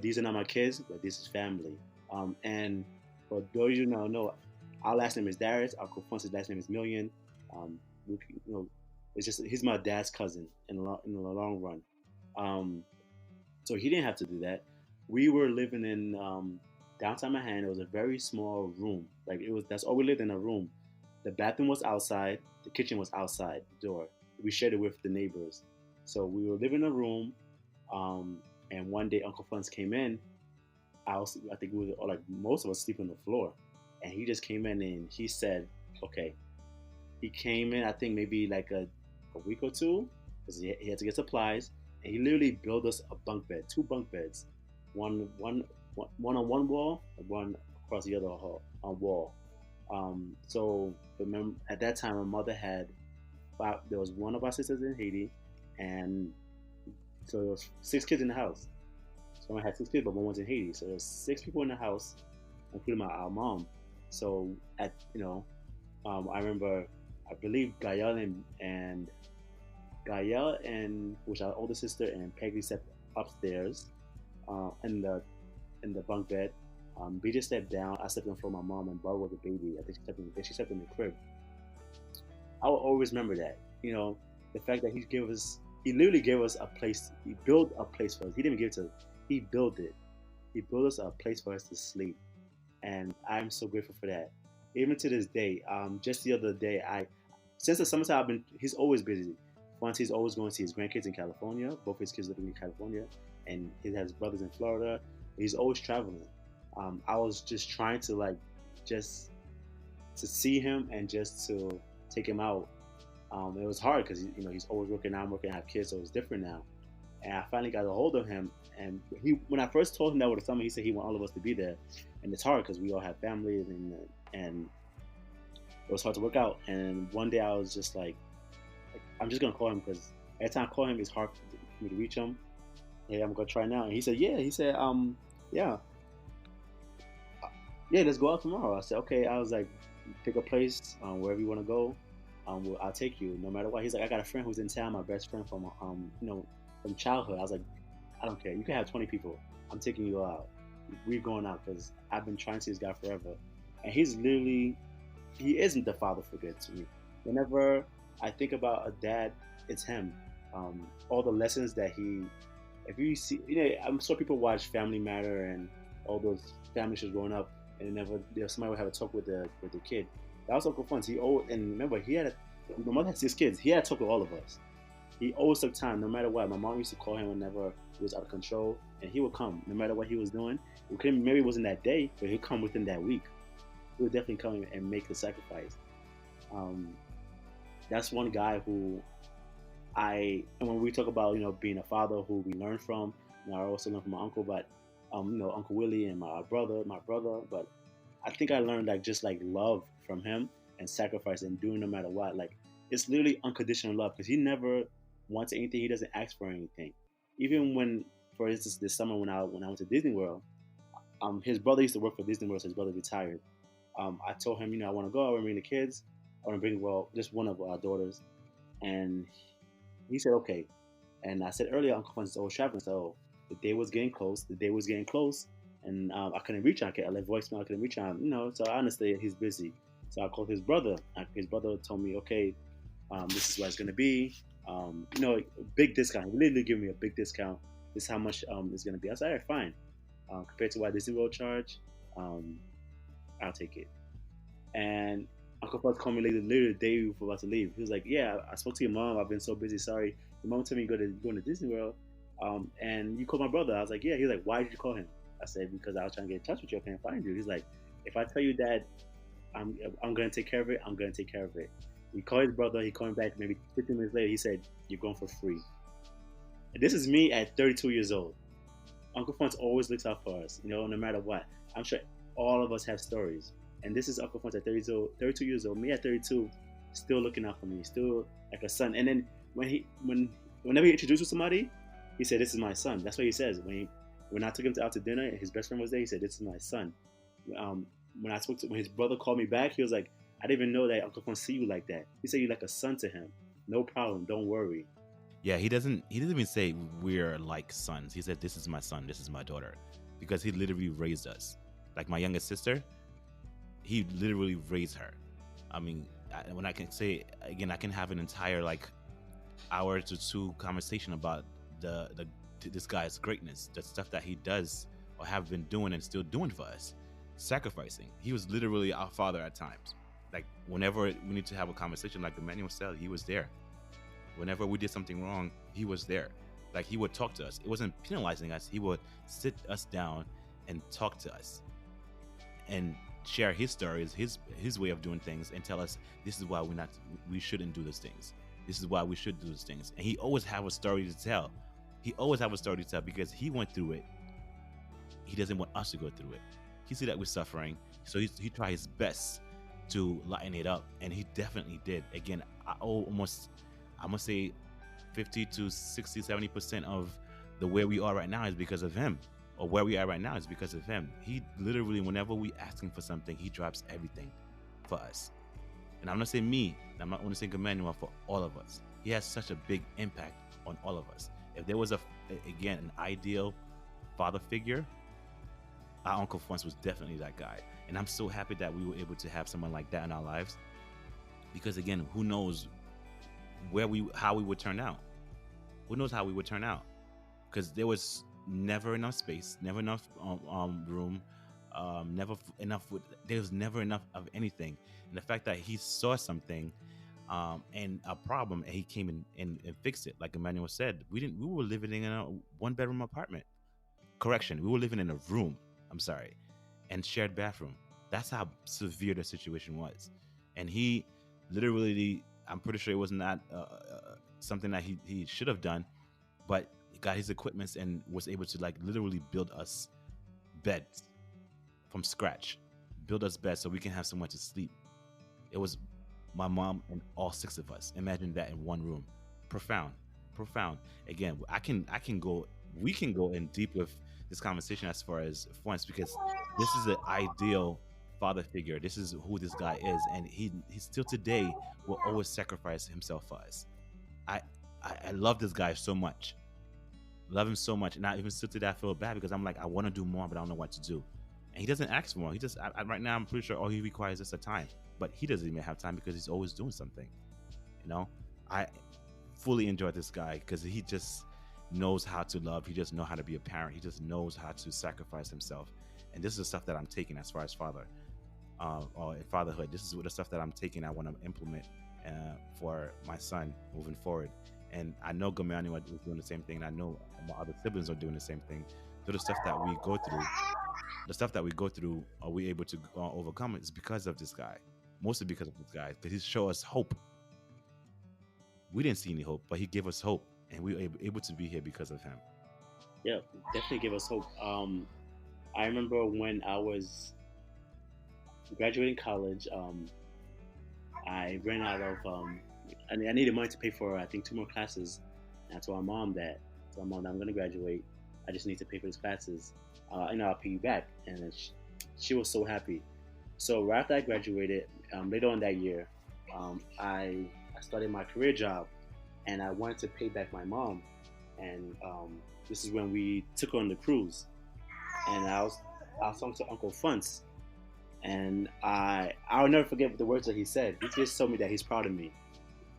These are not my kids, but this is family. And for those you know, our last name is Darius. Uncle Fuentz's last name is Million. It's just he's my dad's cousin in the long run. So he didn't have to do that. We were living in downtown Manhattan. It was a very small room. That's all we lived in, a room. The bathroom was outside. The kitchen was outside the door. We shared it with the neighbors. So we were living in a room. And one day Uncle Fuentz came in. I think we were, like, most of us sleeping on the floor. And he just came in and he said, okay. He came in, I think maybe like a week or two, because he had to get supplies. and he literally built us a bunk bed, two bunk beds, one on one wall, and one across the other wall. So remember, at that time, my mother had five. There was one of our sisters in Haiti, and so there was six kids in the house. So I had six kids, but one was in Haiti. So there was six people in the house, including our mom. So I remember, I believe Gael and which our older sister and Peggy slept upstairs, in the bunk bed. BJ slept down. I slept on the floor with my mom, and Barbara was a baby. I think she slept in the crib. I will always remember that. The fact that he literally gave us a place. He built a place for us. He didn't give it to us. He built it. He built us a place for us to sleep, and I'm so grateful for that. Even to this day, just the other day, since the summertime, he's always busy. Once he's always going to see his grandkids in California. Both his kids living in California, and he has brothers in Florida. He's always traveling. I was just trying to just to see him and just to take him out. It was hard because he's always working. I'm working. I have kids, so it's different now. And I finally got a hold of him. And when I first told him that over the summer, he said he wanted all of us to be there. And it's hard because we all have families, and it was hard to work out. And one day I was just like I'm just gonna call him because every time I call him, it's hard for me to reach him. Hey, I'm gonna try now. And he said, yeah. He said, yeah, let's go out tomorrow. I said, okay. I was like, pick a place, wherever you want to go. I'll take you no matter what. He's like, I got a friend who's in town, my best friend from from childhood. I was like, I don't care. You can have 20 people. I'm taking you out. We're going out because I've been trying to see this guy forever. And he isn't the father figure to me. Whenever I think about a dad, it's him. All the lessons that if you see, I'm sure people watch Family Matter and all those family shows growing up, and somebody would have a talk with the kid. That was Uncle Fonz. And remember, my mother had 6 kids. He had to talk with all of us. He always took time, no matter what. My mom used to call him whenever he was out of control, and he would come, no matter what he was doing. Maybe it wasn't that day, but he'd come within that week. He would definitely come and make the sacrifice. That's one guy who and when we talk about being a father, who we learn from. I also learned from my uncle, but Uncle Willie and my brother. But I think I learned just love from him and sacrifice and doing no matter what. It's literally unconditional love because he never wants anything. He doesn't ask for anything. Even when, for instance, this summer when I went to Disney World, his brother used to work for Disney World, so his brother retired. I told him, I want to go. I want to bring the kids. I want to bring just one of our daughters, and he said okay. And I said earlier, Uncle Fonz is always traveling, so the day was getting close. And I couldn't reach him. I left voicemail. I couldn't reach him. So I understand he's busy. So I called his brother. His brother told me, okay, this is what it's gonna be. A big discount. He literally gave me a big discount. This is how much it's gonna be. I said, all right, fine. Compared to what Disney World charge, I'll take it. And Uncle Fonz called me literally the day before about to leave. He was like, yeah, I spoke to your mom. I've been so busy. Sorry. Your mom told me going to Disney World. And you called my brother. I was like, yeah. He was like, why did you call him? I said, because I was trying to get in touch with you. I can't find you. He's like, if I tell you that I'm going to take care of it, I'm going to take care of it. He called his brother. He called me back maybe 15 minutes later. He said, you're going for free. And this is me at 32 years old. Uncle Fonz always looks out for us, no matter what. I'm sure all of us have stories. And this is Uncle Fonz at 32 years old. Me at 32, still looking out for me, still like a son. And then whenever he introduced somebody, he said, this is my son. That's what he says. When I took him out to dinner and his best friend was there, he said, this is my son. When his brother called me back, he was like, I didn't even know that Uncle Fonz see you like that. He said you're like a son to him. No problem. Don't worry.
Yeah, he doesn't even say we're like sons. He said, this is my son, this is my daughter. Because he literally raised us. Like my youngest sister, he literally raised her. I mean, when I can say, again, I can have an entire hour to 2 conversation about this guy's greatness, the stuff that he does or have been doing and still doing for us, sacrificing. He was literally our father at times. Like whenever we need to have a conversation, like Gamaniel said, he was there. Whenever we did something wrong, he was there. Like he would talk to us. It wasn't penalizing us. He would sit us down and talk to us and share his stories, his way of doing things, and tell us this is why we shouldn't do those things. This is why we should do those things. And he always have a story to tell. He always have a story to tell because he went through it. He doesn't want us to go through it. He see that we're suffering, so he tried his best to lighten it up, and he definitely did. Again, I must say 50 to 60, 70% of the where we are right now is because of him. Or where we are right now is because of him. He literally, whenever we ask him for something, he drops everything for us. And I'm not saying me, I'm not only saying Gamaniel, for all of us. He has such a big impact on all of us. If there was again, an ideal father figure, our Uncle Fonz was definitely that guy. And I'm so happy that we were able to have someone like that in our lives. Because again, who knows how we would turn out? Who knows how we would turn out? Because there was never enough space, never enough room, there was never enough of anything. And the fact that he saw something and a problem, and he came in and fixed it, like Emmanuel said. We were living in a 1-bedroom apartment. Correction, we were living in a room, I'm sorry, and shared bathroom. That's how severe the situation was. And he literally, I'm pretty sure it was not something that he should have done, but got his equipments and was able to like literally build us beds from scratch, build us beds so we can have somewhere to sleep. It was my mom and all 6 of us. Imagine that in one room. Profound. Again, we can go in deep with this conversation as far as Fonz, because this is the ideal father figure. This is who this guy is, and he still today will always sacrifice himself for us. I love this guy so much. Love him so much, and I even still today I feel bad because I'm like, I want to do more, but I don't know what to do. And he doesn't ask for more. He just right now I'm pretty sure all he requires is a time, but he doesn't even have time because he's always doing something. You know, I fully enjoy this guy because he just knows how to love. He just knows how to be a parent. He just knows how to sacrifice himself. And this is the stuff that I'm taking as far as father or fatherhood. This is the stuff that I'm taking. I want to implement for my son moving forward. And I know Gamaniel is doing the same thing. And I know my other siblings are doing the same thing. So the stuff that we go through, are we able to overcome it? Is because of this guy. Mostly because of this guy. Because he showed us hope. We didn't see any hope, but he gave us hope. And we were able to be here because of him.
Yeah, definitely gave us hope. I remember when I was graduating college, I ran out of I needed money to pay for I think 2 more classes. And I told my mom that I'm going to graduate. I just need to pay for these classes. I'll pay you back. And then she was so happy. So right after I graduated, later on that year, I started my career job, and I wanted to pay back my mom. And this is when we took her on the cruise. And I was talking to Uncle Funtz, and I'll never forget the words that he said. He just told me that he's proud of me.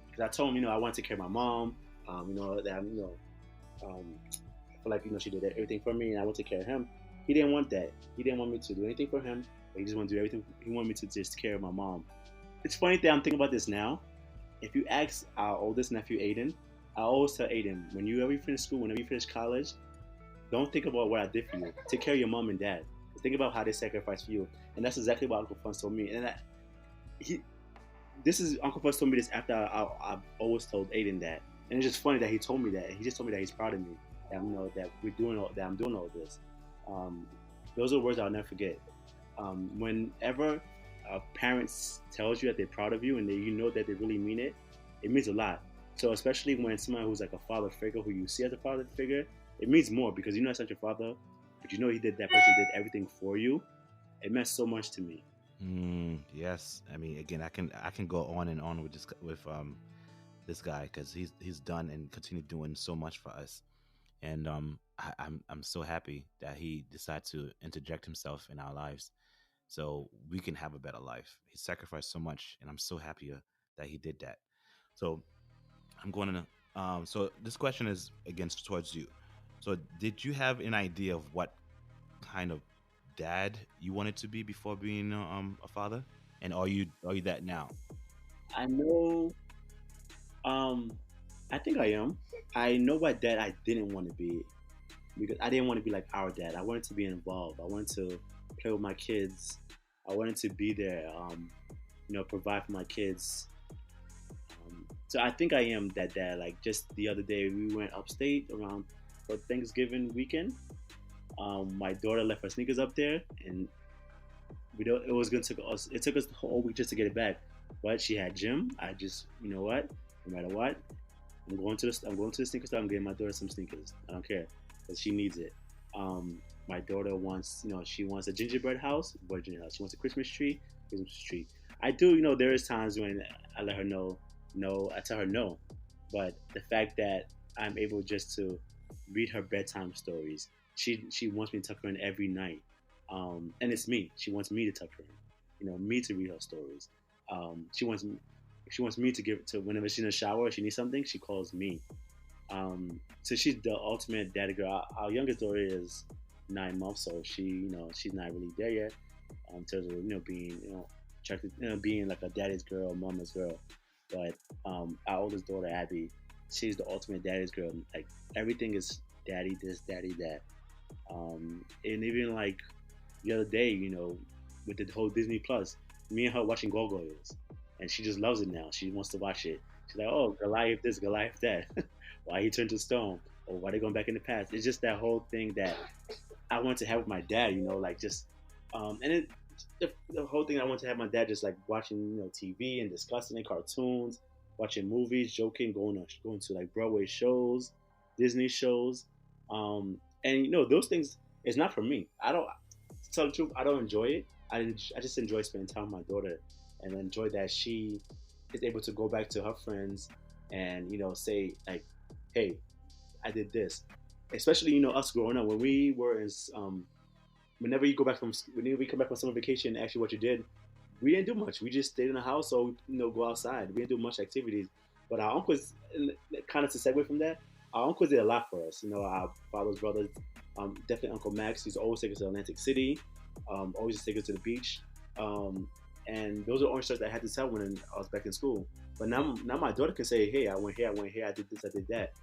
Because I told him, I want to take care of my mom, that I feel like, she did everything for me, and I want to take care of him. He didn't want that. He didn't want me to do anything for him, but he just wanted to do everything. He wanted me to just take care of my mom. It's funny that I'm thinking about this now. If you ask our oldest nephew, Aiden, I always tell Aiden, whenever you finish school, whenever you finish college, don't think about what I did for you. Take care of your mom and dad. Think about how they sacrificed for you. And that's exactly what Uncle Funtz told me. And Uncle Funtz told me this after I've always told Aiden that. And it's just funny that he told me that. And he just told me that he's proud of me. That that I'm doing all this. Those are words I'll never forget. Whenever a parent tells you that they're proud of you and that that they really mean it, it means a lot. So especially when someone who's like a father figure, who you see as a father figure, it means more because it's not your father, but that person did everything for you. It meant so much to me.
Yes, I mean, again, I can go on and on with this guy because he's done and continued doing so much for us, and I'm so happy that he decided to interject himself in our lives so we can have a better life. He sacrificed so much, and I'm so happy that he did that. So I'm going to. So this question is again towards you. So did you have an idea of what kind of dad you wanted to be before being a father, and are you that now?
I know. I think I am. I know what dad I didn't want to be, because I didn't want to be like our dad. I wanted to be involved. I wanted to play with my kids. I wanted to be there. Provide for my kids. So I think I am that dad. Like just the other day, we went upstate around for Thanksgiving weekend. My daughter left her sneakers up there, and we don't. It was gonna take us. It took us the whole week just to get it back. But she had gym. I just, you know what? No matter what, I'm going to the sneaker store. I'm getting my daughter some sneakers. I don't care, because she needs it. My daughter wants, she wants a gingerbread house. Boy, gingerbread house. She wants a Christmas tree. Christmas tree. I do. There is times when I let her know. No, I tell her no. But the fact that I'm able just to read her bedtime stories, she wants me to tuck her in every night, and it's me. She wants me to tuck her in, me to read her stories. She wants me to give to whenever she's in the shower or she needs something. She calls me. So she's the ultimate daddy girl. Our youngest daughter is 9 months, so she's not really there yet. In terms of being attracted, being like a daddy's girl, mama's girl. But our oldest daughter Abby, she's the ultimate daddy's girl. Like everything is daddy this, daddy that. And even like the other day, with the whole Disney Plus, me and her watching Gargoyles, and she just loves it now. She wants to watch it. She's like, "Oh, Goliath this, Goliath that. Why he turned to stone, or why they going back in the past?" It's just that whole thing that I want to have with my dad. Like just, and it the whole thing I want to have my dad just like watching TV and discussing it, cartoons, watching movies, joking, going to like Broadway shows, Disney shows, and those things. It's not for me. I don't. To tell the truth, I don't enjoy it. I just enjoy spending time with my daughter, and enjoy that she is able to go back to her friends and say like, "Hey, I did this." Especially us growing up when we were in whenever you go back from whenever we come back from summer vacation, actually what you did, we didn't do much. We just stayed in the house or go outside. We didn't do much activities. But our uncles, and kind of to segue from that, our uncles did a lot for us. Our father's brothers, definitely Uncle Max. He's always take us to Atlantic City, always just take us to the beach. And those are orange shirts that I had to tell when I was back in school. But now my daughter can say, "Hey, I went here, I did this, I did that."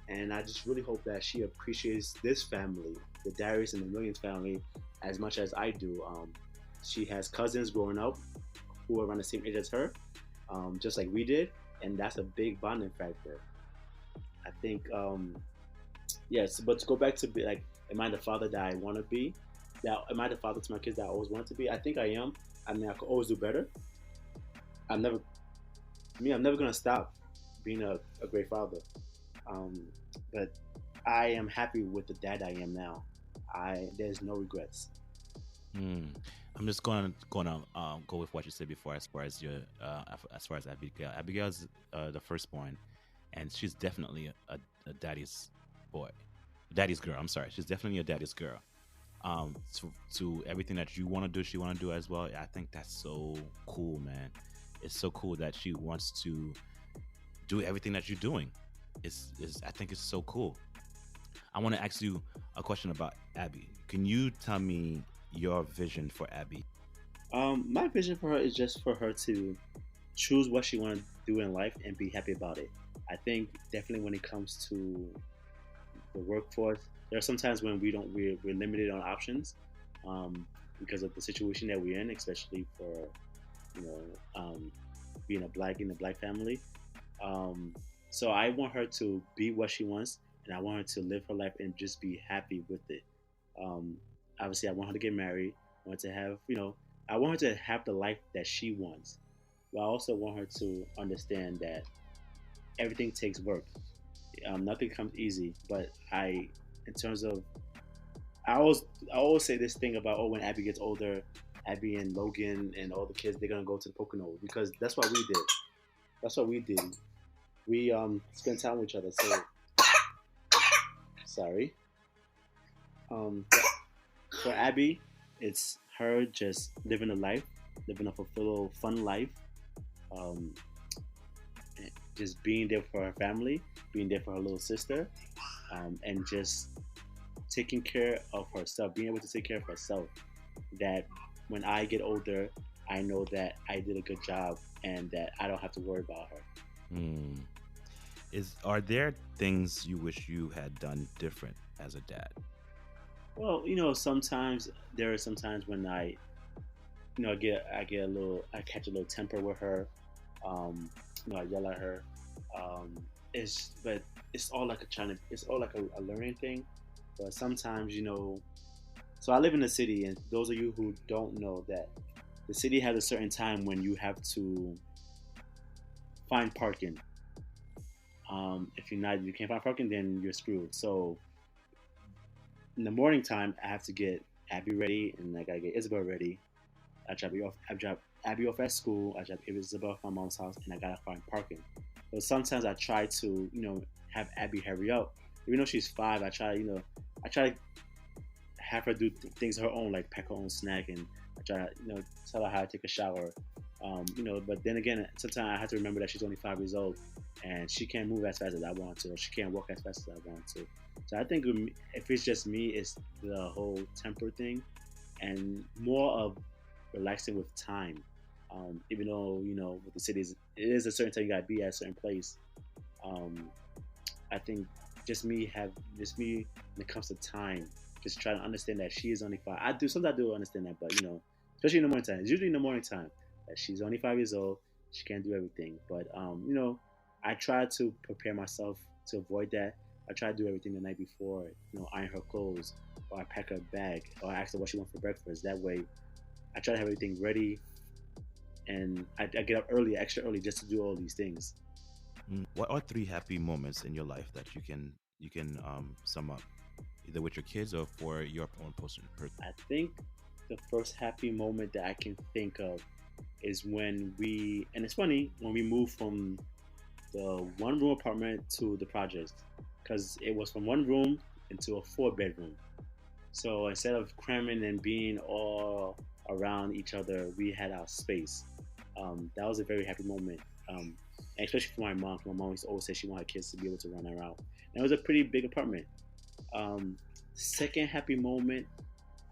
And I just really hope that she appreciates this family, the Darius and the Millions family, as much as I do. She has cousins growing up who are around the same age as her, just like we did, and that's a big bonding factor. I think, yes. But to go back to be like, am I the father that I want to be? Am I the father to my kids that I always wanted to be? I think I am. I mean, I could always do better. I'm never, I'm never gonna stop being a great father. But I am happy with the dad I am now. There's no regrets.
Hmm. I'm just gonna go with what you said before, as far as your as far as Abigail. Abigail's the firstborn, and she's definitely a daddy's boy, daddy's girl. I'm sorry, she's definitely a daddy's girl. To everything that you want to do, she want to do as well. I think that's so cool, man. It's so cool that she wants to do everything that you're doing. Is I think it's so cool. I want to ask you a question about Abby. Can you tell me your vision for Abby?
My vision for her is just for her to choose what she want to do in life and be happy about it. I think definitely when it comes to the workforce, there are some times when we're limited on options, because of the situation that we're in, especially for you know being in a black family. So I want her to be what she wants, and I want her to live her life and just be happy with it. Um, Obviously, I want her to get married. I want her to have, I want her to have the life that she wants. But I also want her to understand that everything takes work. Nothing comes easy. But in terms of, I always say this thing about, oh, when Abby gets older, Abby and Logan and all the kids, they're gonna go to the Pocono because that's what we did. That's what we did. We spent time with each other. So sorry. Um, for Abby, it's her just living a life, living a fulfilled, fun life, um, just being there for her family, being there for her little sister, and just taking care of herself, being able to take care of herself. That when I get older, I know that I did a good job and that I don't have to worry about her.
Hmm. Are there things you wish you had done different as a dad?
Well, sometimes there are some times when I get a little, I catch a little temper with her. I yell at her. Um, but it's all like it's all like a learning thing. But sometimes, so I live in the city, and those of you who don't know that the city has a certain time when you have to find parking. If you can't find parking, then you're screwed. So in the morning time, I have to get Abby ready, and I gotta get Isabel ready. I drop Abby off at school. I drop Isabel off at my mom's house, and I gotta find parking. So sometimes I try to, have Abby hurry up. Even though she's 5, I try to have her do things her own, like pack her own snack, and I try to, tell her how to take a shower. But then again, sometimes I have to remember that she's only 5 years old, and she can't move as fast as I want to, or she can't walk as fast as I want to. So I think if it's just me, it's the whole temper thing, and more of relaxing with time. Even though with the cities, it is a certain time you gotta be at a certain place. Um, I think just me when it comes to time, just trying to understand that she is only 5. Sometimes I do understand that, but especially in the morning time. It's usually in the morning time that she's only 5 years old. She can't do everything, but I try to prepare myself to avoid that. I try to do everything the night before. Iron her clothes, or I pack her bag, or I ask her what she wants for breakfast. That way, I try to have everything ready, and I get up early, extra early, just to do all these things.
What are 3 happy moments in your life that you can sum up, either with your kids or for your own person?
I think the first happy moment that I can think of is and it's funny, when we moved from the 1 room apartment to the projects, because it was from 1 room into a 4 bedroom. So instead of cramming and being all around each other, we had our space. That was a very happy moment, and especially for my mom. 'Cause my mom used to always say she wanted kids to be able to run around. And it was a pretty big apartment. Um, Second happy moment,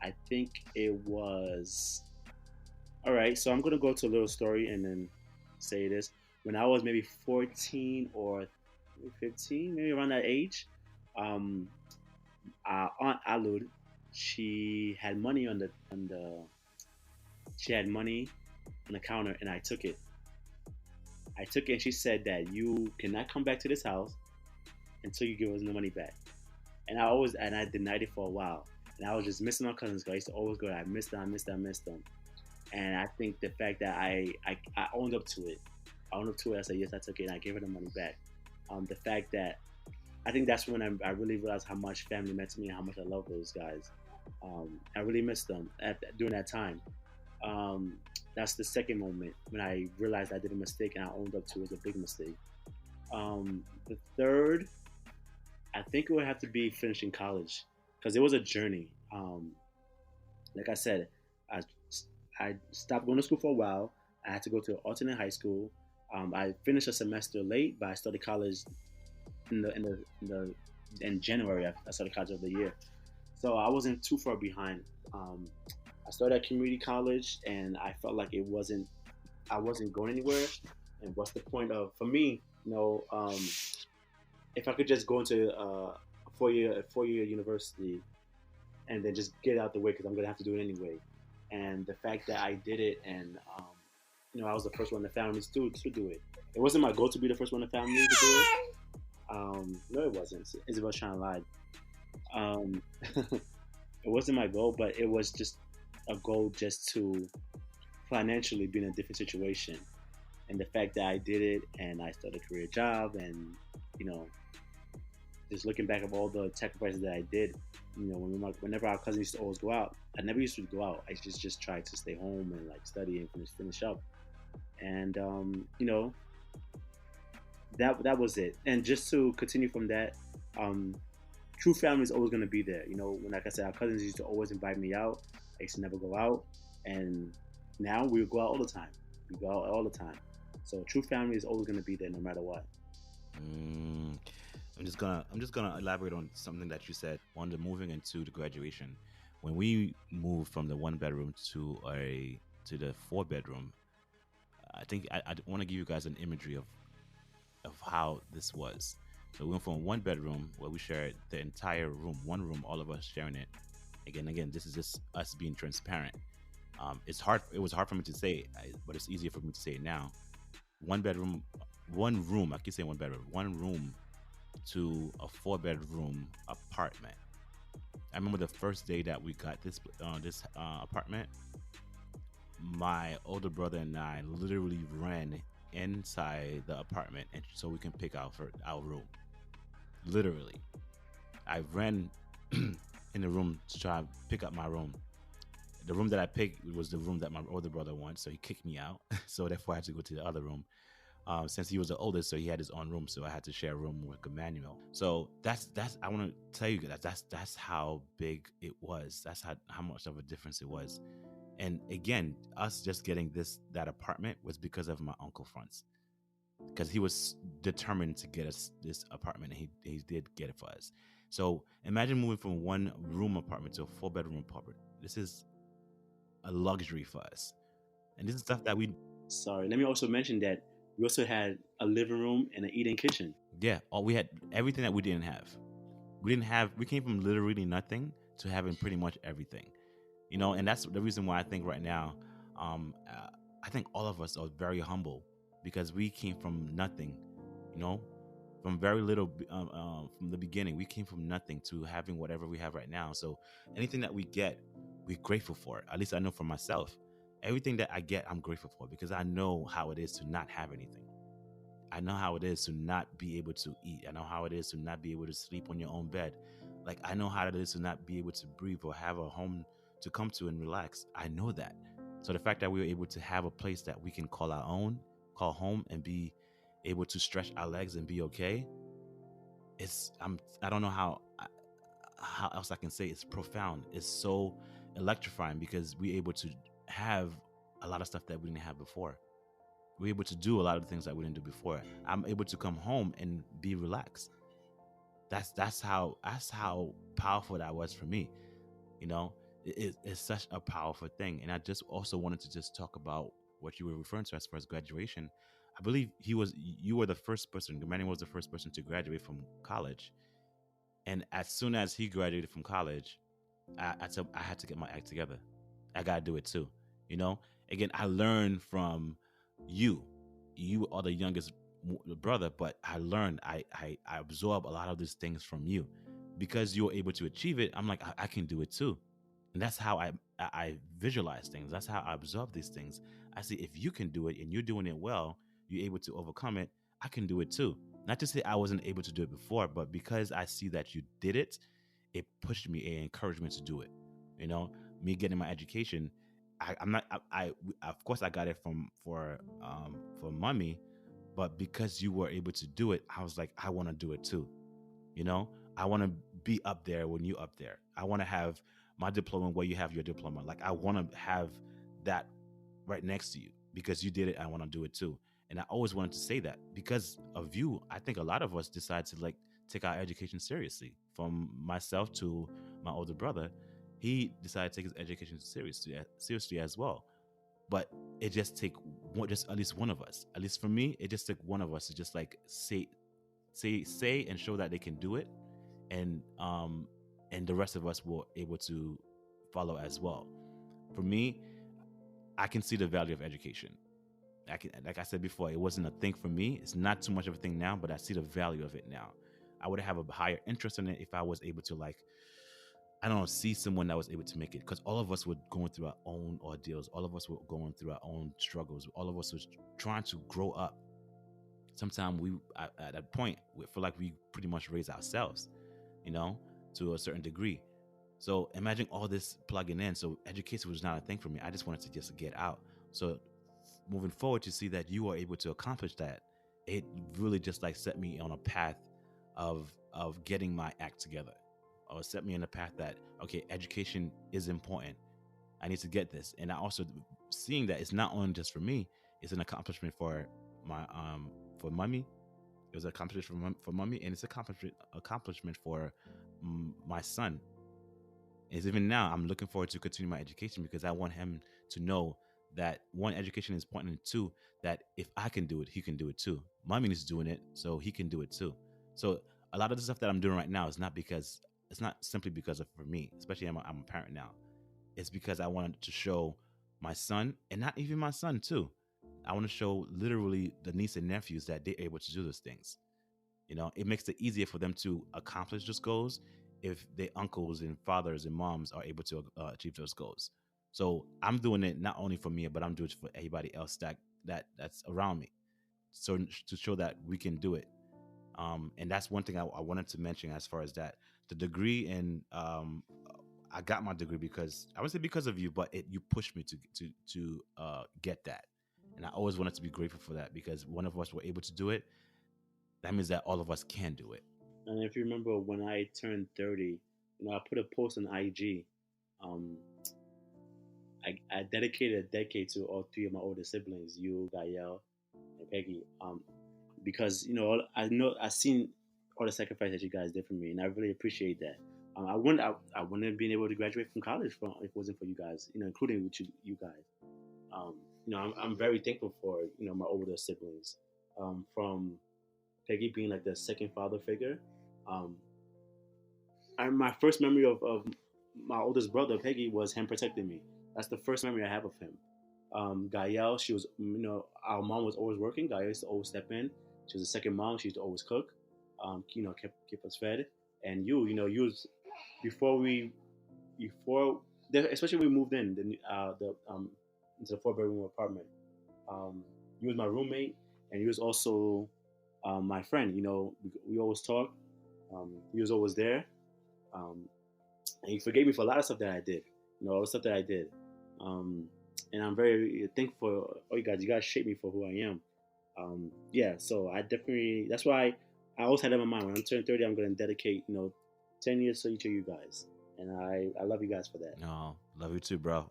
I think it was. All right, so I'm gonna go to a little story and then say this. When I was maybe 14 or 15, maybe around that age, um, our aunt Alud, she had money she had money on the counter, and I took it. I took it, and she said that you cannot come back to this house until you give us the money back. And I denied it for a while, and I was just missing my cousins. 'Cause I used to always go there. I missed them. I missed them. I missed them. And I think the fact that I owned up to it, I said yes, I took it, and I gave her the money back. The fact that I think that's when I really realized how much family meant to me and how much I love those guys. I really missed them during that time. Um, that's the second moment when I realized I did a mistake and I owned up to it was a big mistake. The third, I think it would have to be finishing college because it was a journey. Like I said, I I stopped going to school for a while. I had to go to alternate high school. I finished a semester late, but I started college in January. I started college of the year, so I wasn't too far behind. I started at community college, and I felt like I wasn't going anywhere. And what's the point of for me? If I could just go into a 4-year university and then just get out the way because I'm gonna have to do it anyway. And the fact that I did it, and I was the first one in the family to do it. It wasn't my goal to be the first one in the family to do it. No, it wasn't. Isabel's trying to lie. Um, it wasn't my goal, but it was just a goal just to financially be in a different situation. And the fact that I did it, and I started a career job, and you know, just looking back of all the sacrifices that I did, whenever our cousins used to always go out, I never used to go out. I just tried to stay home and like study and finish up. And that was it. And just to continue from that, um, true family is always going to be there. When like I said, our cousins used to always invite me out. I used to never go out, and now we go out all the time. We go out all the time. So true family is always going to be there no matter what.
Mm, I'm just gonna elaborate on something that you said on the moving into the graduation. When we moved from the 1 bedroom to the 4 bedroom, I think I want to give you guys an imagery of how this was. So we went from 1 bedroom where we shared the entire room, 1 room, all of us sharing it. Again, this is just us being transparent. It's hard. It was hard for me to say, but it's easier for me to say it now. one bedroom, one room. I keep saying one bedroom, one room to a four-bedroom apartment. I remember the first day that we got this apartment. My older brother and I literally ran inside the apartment, and so we can pick out for our room. Literally, I ran in the room to try to pick up my room. The room that I picked was the room that my older brother wanted, so he kicked me out. So therefore, I had to go to the other room. Since he was the oldest, so he had his own room, so I had to share a room with Gamaniel. So that's I want to tell you that that's how big it was. That's how much of a difference it was. And again, us just getting that apartment was because of my uncle Franz, because he was determined to get us this apartment, and he did get it for us. So imagine moving from one room apartment to a four-bedroom apartment. This is a luxury for us, and this is stuff that we
Sorry, let me also mention that we also had a living room and an eating kitchen.
yeah, all we had everything that we didn't have. We came from literally nothing to having pretty much everything. And that's the reason why I think right now, um, uh, I think all of us are very humble because we came from nothing, you know, from very little, from the beginning. We came from nothing to having whatever we have right now. So anything that we get, we're grateful for it. At least I know for myself. Everything that I get, I'm grateful for because I know how it is to not have anything. I know how it is to not be able to eat. I know how it is to not be able to sleep on your own bed. Like, I know how it is to not be able to breathe or have a home to come to and relax. I know that. So the fact that we were able to have a place that we can call our own, call home, and be able to stretch our legs and be okay, I don't know how else I can say it's profound. It's so electrifying because we're able to have a lot of stuff that we didn't have before. We're able to do a lot of things that we didn't do before. I'm able to come home and be relaxed. That's how powerful that was for me. You know, it's such a powerful thing. And I just also wanted to just talk about what you were referring to as far as graduation. I believe you were the first person. Gamaniel was the first person to graduate from college. And as soon as he graduated from college, I had to get my act together. I gotta do it too. You know, again, I learned from you. You are the youngest brother, but I learned. I absorb a lot of these things from you because you were able to achieve it. I'm like, I can do it too, and that's how I visualize things. That's how I absorb these things. I see if you can do it and you're doing it well, you're able to overcome it. I can do it too. Not to say I wasn't able to do it before, but because I see that you did it, it pushed me, it encouraged me to do it. You know, me getting my education, I'm not. Of course I got it for mommy, but because you were able to do it, I was like, I want to do it too. You know, I want to be up there when you up there. I want to have my diploma where you have your diploma. Like, I want to have that right next to you because you did it. I want to do it too. And I always wanted to say that because of you. I think a lot of us decide to like take our education seriously. From myself to my older brother, he decided to take his education seriously as well. But it just take just at least one of us. At least for me, it just took one of us to just like say and show that they can do it, and the rest of us were able to follow as well. For me, I can see the value of education. Like I said before, it wasn't a thing for me. It's not too much of a thing now, but I see the value of it now. I would have a higher interest in it if I was able to, like, I don't know, see someone that was able to make it. Because all of us were going through our own ordeals. All of us were going through our own struggles. All of us was trying to grow up. Sometimes at that point, we feel like we pretty much raise ourselves, you know, to a certain degree. So imagine all this plugging in. So education was not a thing for me. I just wanted to just get out. So moving forward, to see that you are able to accomplish that, it really just like set me on a path of getting my act together, or set me on a path that, okay, education is important. I need to get this. And I also seeing that it's not only just for me, it's an accomplishment for my for mommy. It was an accomplishment for mommy, and it's accomplishment for my son. Is even now I'm looking forward to continue my education because I want him to know that one, education is important, and two, that if I can do it, he can do it too. Mommy is doing it, so he can do it too. So a lot of the stuff that I'm doing right now is not because it's not simply because of for me, especially I'm a parent now. It's because I wanted to show my son, and not even my son too, I want to show literally the niece and nephews that they're able to do those things. It makes it easier for them to accomplish those goals if their uncles and fathers and moms are able to achieve those goals. So I'm doing it not only for me, but I'm doing it for everybody else that's around me. So to show that we can do it. And that's one thing I wanted to mention as far as that. The degree, and I got my degree because I would say because of you, but you pushed me to get that, and I always wanted to be grateful for that because one of us were able to do it. That means that all of us can do it.
And if you remember when I turned 30, I put a post on IG. Um, I dedicated a decade to all three of my older siblings, you, Gael, and Peggy. Because I know I've seen all the sacrifice that you guys did for me, and I really appreciate that. I wouldn't have been able to graduate from college if it wasn't for you guys, including with you guys. Um, I'm very thankful for my older siblings, from Peggy being like the second father figure. Um, my first memory of my oldest brother Peggy was him protecting me. That's the first memory I have of him. Gael, she was, our mom was always working. Gael used to always step in. She was a second mom. She used to always cook. Keep us fed. And you was before we before especially when we moved in the into the 4 bedroom apartment. You was my roommate, and you was also my friend. We always talk. He was always there, um, and he forgave me for a lot of stuff that I did. All the stuff that I did, um, and I'm very thankful for all you guys. You guys shaped me for who I am. Yeah, so I definitely. That's why I always had in my mind when I'm turning 30, I'm going to dedicate 10 years to each of you guys, and I love you guys for that.
No, love you too, bro.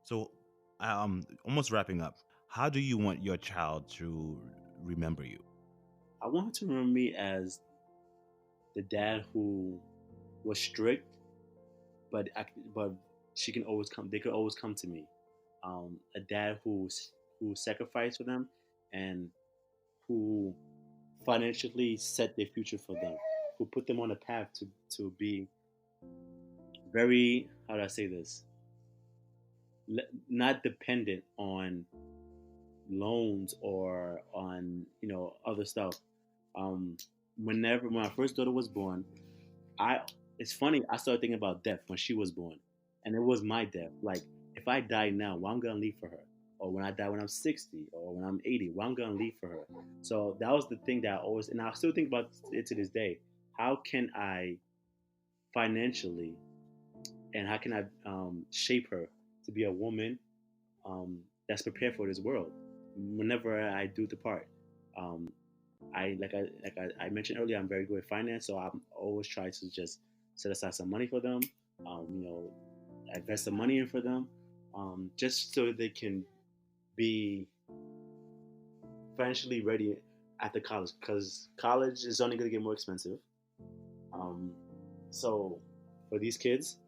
So, almost wrapping up. How do you want your child to remember you?
I want her to remember me as the dad who was strict, but but she can always come. They could always come to me. A dad who sacrificed for them, and who financially set their future for them, who put them on a path to be very, how do I say this, not dependent on loans or on other stuff. Um, when my first daughter was born, I it's funny. I started thinking about death when she was born, and it was my death. Like, if I die now, what I'm gonna leave for her, or when I die when I'm 60, or when I'm 80, what I'm gonna leave for her. So that was the thing that I always, and I still think about it to this day. How can I financially, and how can I shape her to be a woman um, that's prepared for this world whenever I do depart. Um, I mentioned earlier, I'm very good at finance, so I'm always try to just set aside some money for them. Um, you know, invest some money in for them, just so they can be financially ready after college, because college is only going to get more expensive. Um, so for these kids,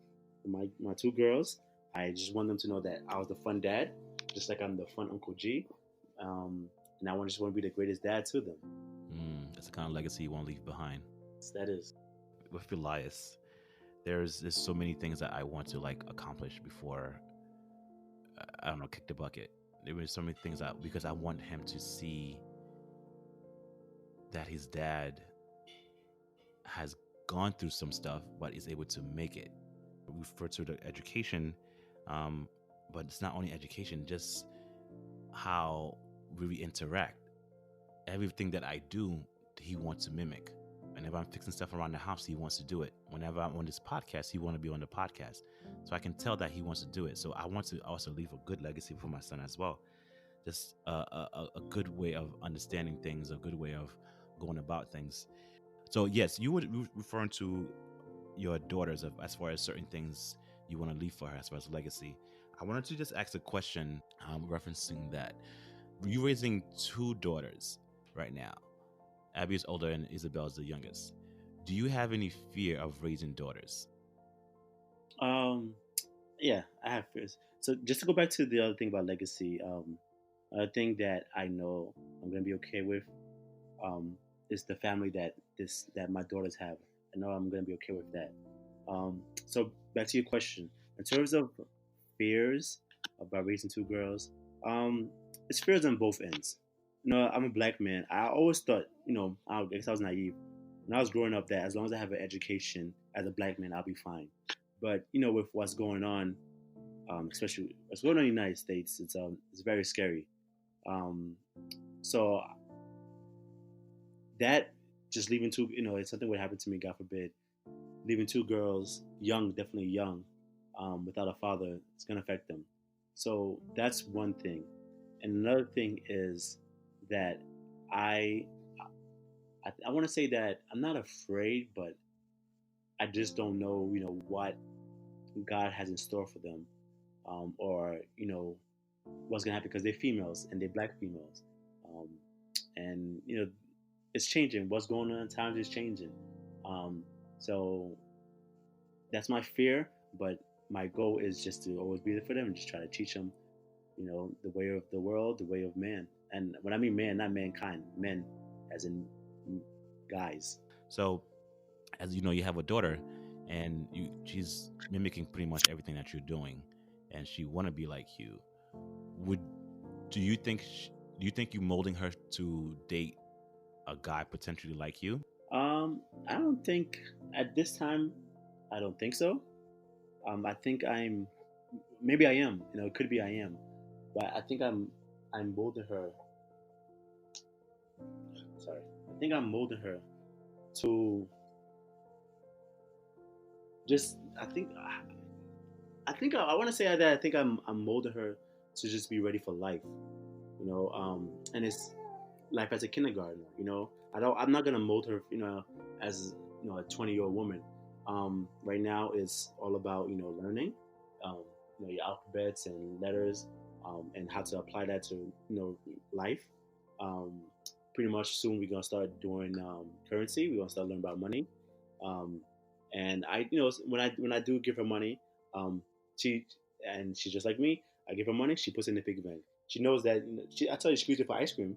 my two girls, I just want them to know that I was the fun dad, just like I'm the fun Uncle G, and I just want to be the greatest dad to them.
That's the kind of legacy you want to leave behind.
That is.
With Elias, there's so many things that I want to accomplish before I don't know, kick the bucket. There were so many things because I want him to see that his dad has gone through some stuff, but is able to make it. We refer to the education, but it's not only education, just how we interact. Everything that I do, he wants to mimic. Whenever I'm fixing stuff around the house, he wants to do it. Whenever I'm on this podcast, he wants to be on the podcast. So I can tell that he wants to do it. So I want to also leave a good legacy for my son as well. Just a good way of understanding things, a good way of going about things. So yes, you were referring to your daughters as far as certain things you want to leave for her as far as legacy. I wanted to just ask a question referencing that. You're raising two daughters right now. Abby is older and Isabel is the youngest. Do you have any fear of raising daughters?
Yeah, I have fears. So just to go back to the other thing about legacy, a thing that I know I'm gonna be okay with, is the family that my daughters have. I know I'm gonna be okay with that. So back to your question, in terms of fears about raising two girls, it's fears on both ends. I'm a black man. I always thought, I guess I was naive when I was growing up that as long as I have an education as a black man, I'll be fine. But with what's going on, especially what's going on in the United States, it's very scary. Um, so that just leaving two, it's something would happen to me, God forbid, leaving two girls, young, definitely young, without a father, it's gonna affect them. So that's one thing. And another thing is that I I want to say that I'm not afraid, but I just don't know, what God has in store for them, or what's gonna happen because they're females and they're black females, um, and it's changing. What's going on in times is changing. Um, so that's my fear, but my goal is just to always be there for them and just try to teach them, the way of the world, the way of man. And when I mean man, not mankind, men, as in guys.
So, as you know, you have a daughter, and she's mimicking pretty much everything that you're doing, and she want to be like you. Would do you think do you think you molding her to date a guy potentially like you?
I don't think at this time, I don't think so. I think maybe I am. It could be I am, but I think I'm molding her. Sorry, I think I'm molding her to just. I want to say that I think I'm molding her to just be ready for life. And it's life as a kindergartner. I'm not gonna mold her. As a 20-year-old woman. Right now, it's all about learning. Um, your alphabets and letters, and how to apply that to life. Um, Pretty much soon we're gonna start doing currency. We're gonna start learning about money. Um, and when I do give her money, um, she she's just like me. I give her money. She puts it in the piggy bank. She knows that. I tell you, she use it for ice cream.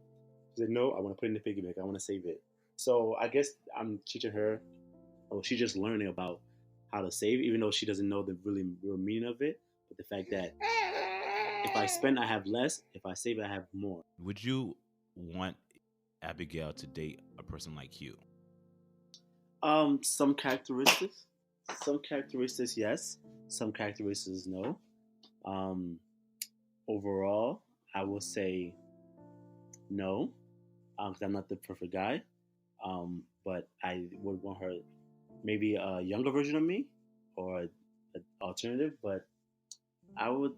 She said, "No, I want to put it in the piggy bank. I want to save it." So I guess I'm teaching her, or she's just learning about how to save, even though she doesn't know the really real meaning of it. But the fact that if I spend, I have less. If I save, I have more.
Would you want Abigail to date a person like you?
Some characteristics, yes. Some characteristics, no. Um, Overall, I will say no, because I'm not the perfect guy. But I would want her maybe a younger version of me, or an alternative. But I would,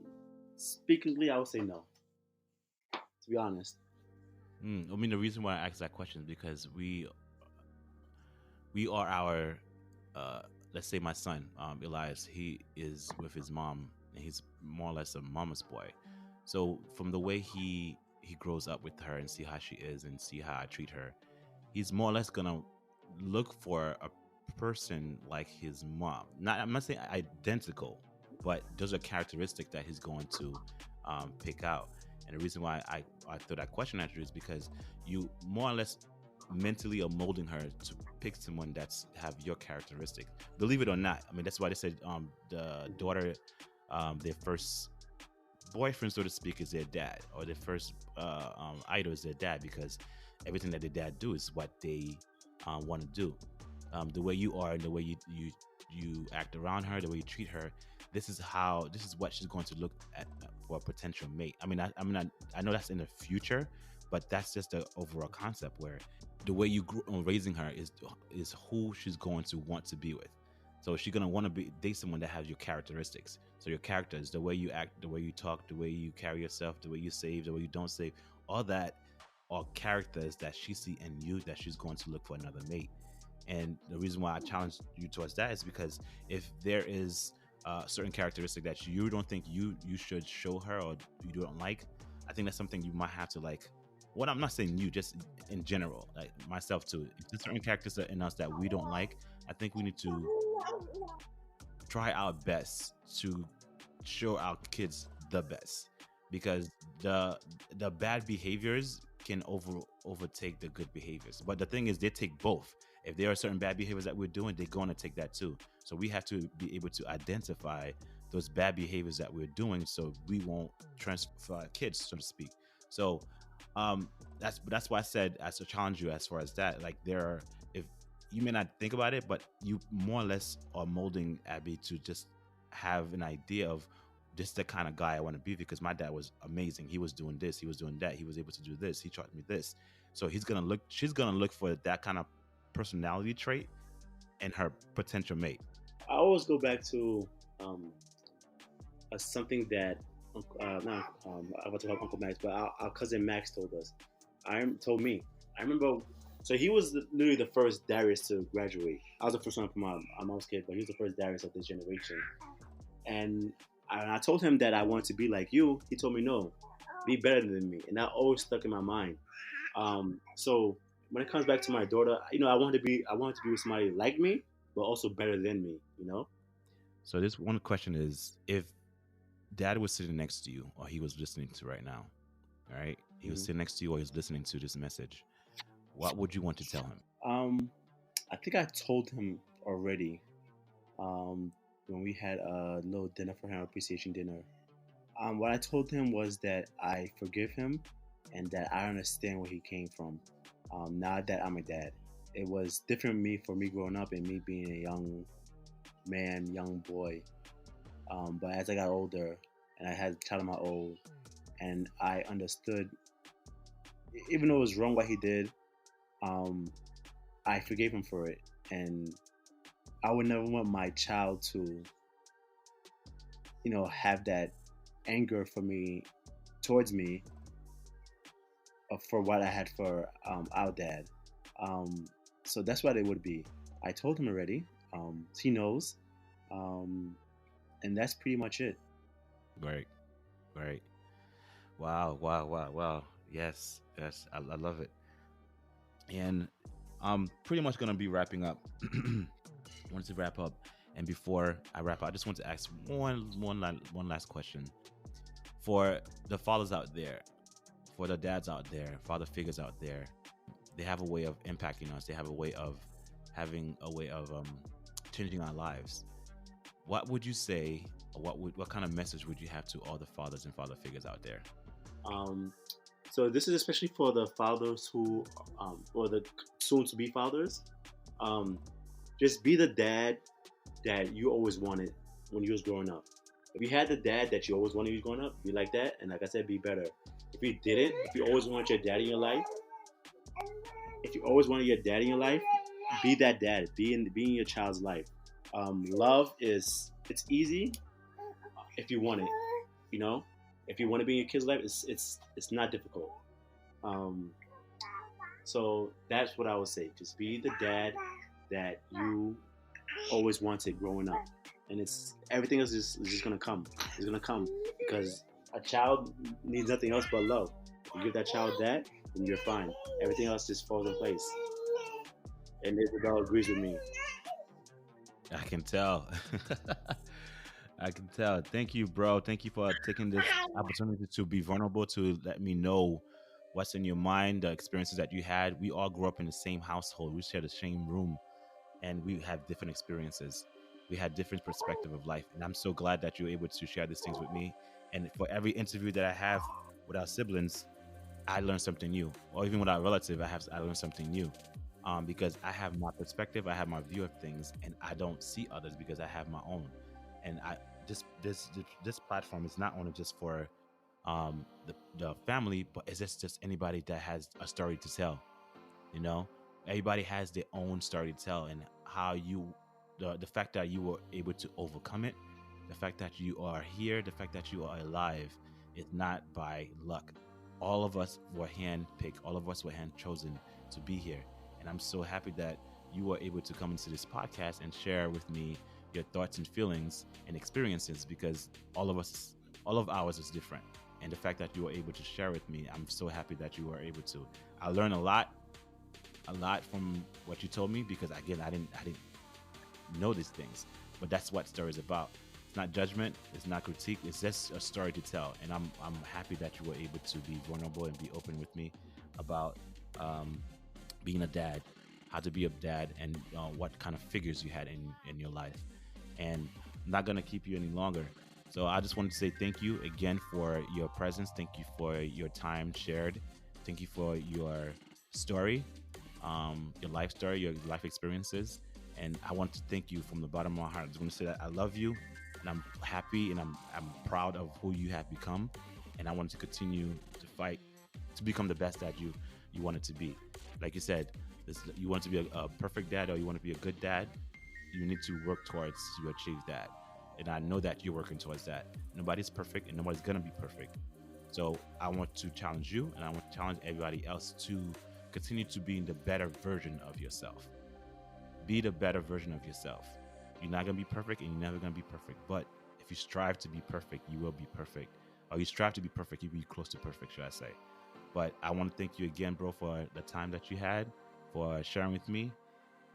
speakingly, I would say no. To be honest.
I mean, the reason why I asked that question is because we are our let's say my son Elias, he is with his mom, and he's more or less a mama's boy. So from the way he grows up with her and see how she is and see how I treat her, he's more or less gonna look for a person like his mom. Not, I'm not saying identical, but those are characteristics that he's going to pick out. And the reason why I threw that question at you is because you more or less mentally are molding her to pick someone that's have your characteristic. Believe it or not, I mean that's why they said the daughter, their first boyfriend, so to speak, is their dad, or their first idol is their dad, because everything that their dad do is what they want to do. The way you are and the way you act around her, the way you treat her, this is what she's going to look at for a potential mate. I know that's in the future, but that's just the overall concept where the way you grew on raising her is who she's going to want to be with. So she's gonna want to date someone that has your characteristics. So your characters, the way you act, the way you talk, the way you carry yourself, the way you save, the way you don't save, all that are characters that she see in you that she's going to look for another mate. And the reason why I challenge you towards that is because if there is a certain characteristic that you don't think you should show her, or you don't like, I think that's something you might have to like. What I'm not saying you, just in general, like myself too. If there's certain characters in us that we don't like, I think we need to try our best to show our kids the best, because the bad behaviors can overtake the good behaviors. But the thing is, they take both. If there are certain bad behaviors that we're doing, they're going to take that too. So we have to be able to identify those bad behaviors that we're doing, so we won't transfer our kids, so to speak. So that's why I said as to challenge you as far as that. Like there are, if you may not think about it, but you more or less are molding Abby to just have an idea of this is the kind of guy I want to be, because my dad was amazing. He was doing this, he was doing that, he was able to do this, he taught me this. So she's gonna look for that kind of personality trait in her potential mate.
I always go back to um, something that not I want to call Uncle Max, but our cousin Max told us. Told me. I remember. So he was literally the first Darius to graduate. I was the first one from my mom's kid, but he was the first Darius of this generation. And I told him that I wanted to be like you. He told me no, be better than me, and that always stuck in my mind. So when it comes back to my daughter, I wanted to be with somebody like me, but also better than me.
So this one question is, if dad was sitting next to you, or he was listening to right now, all right? He was
Mhm.
sitting next to you, or he was listening to this message. What would you want to tell him?
I think I told him already when we had a little dinner for him, appreciation dinner. What I told him was that I forgive him and that I understand where he came from. Now that I'm a dad, it was different for me growing up and me being a young man, young boy. But as I got older and I had a child of my own, and I understood, even though it was wrong what he did, um, I forgave him for it. And I would never want my child to, have that anger for me, towards me, for what I had for our dad. Um, so that's what it would be. I told him already. He knows. Um, and that's pretty much it.
Right, right. Wow, wow, wow, wow. Yes, yes, I love it. And I'm pretty much gonna be wrapping up. I wanted to wrap up, and before I wrap up, I just want to ask one last question for the fathers out there, for the dads out there, father figures out there. They have a way of impacting us. They have a way of having a way of changing our lives. What would you say? What kind of message would you have to all the fathers and father figures out there?
Um, so this is especially for the fathers who, or the soon-to-be fathers. Um, just be the dad that you always wanted when you was growing up. If you had the dad that you always wanted when you was growing up, be like that. And like I said, be better. If you didn't, if you always wanted your dad in your life, if you always wanted your dad in your life, be that dad. Be in your child's life. Love it's easy if you want it. You know, if you want to be in your kid's life, it's not difficult. Um, so that's what I would say. Just be the dad that you always wanted growing up, and it's everything else is just gonna come. It's gonna come because a child needs nothing else but love. You give that child that, and you're fine. Everything else just falls in place. And Isabel agrees with me.
I can tell. I can tell. Thank you, bro. Thank you for taking this opportunity to be vulnerable, to let me know what's in your mind, the experiences that you had. We all grew up in the same household. We share the same room, and we have different experiences. We had different perspective of life, and I'm so glad that you're able to share these things with me. And for every interview that I have with our siblings, I learn something new, or even with our relative, I learn something new, because I have my perspective, I have my view of things, and I don't see others because I have my own. And I this platform is not only just for the family, but it's just anybody that has a story to tell. You know, everybody has their own story to tell, and how you the fact that you were able to overcome it, the fact that you are here, the fact that you are alive, is not by luck. All of us were handpicked, all of us were hand chosen to be here. And I'm so happy that you were able to come into this podcast and share with me your thoughts and feelings and experiences, because all of ours is different. And the fact that you were able to share with me, I'm so happy that you were able to. I learned a lot from what you told me, because again, I didn't know these things. But that's what story is about. It's not judgment, it's not critique, it's just a story to tell. And I'm happy that you were able to be vulnerable and be open with me about being a dad, how to be a dad, and what kind of figures you had in your life. And I'm not gonna keep you any longer. So I just wanted to say thank you again for your presence. Thank you for your time shared. Thank you for your story, your life story, your life experiences. And I want to thank you from the bottom of my heart. I just want to say that I love you, and I'm happy, and I'm proud of who you have become, and I want to continue to fight to become the best that you want it to be. Like you said, you want to be a perfect dad, or you want to be a good dad. You need to work towards to achieve that, and I know that you're working towards that. Nobody's perfect, and nobody's gonna be perfect. So I want to challenge you, and I want to challenge everybody else to continue to be the better version of yourself. Be the better version of yourself. You're not gonna be perfect, and you're never gonna be perfect. But if you strive to be perfect, you will be perfect. Or you strive to be perfect, you'll be close to perfect, should I say? But I want to thank you again, bro, for the time that you had, for sharing with me.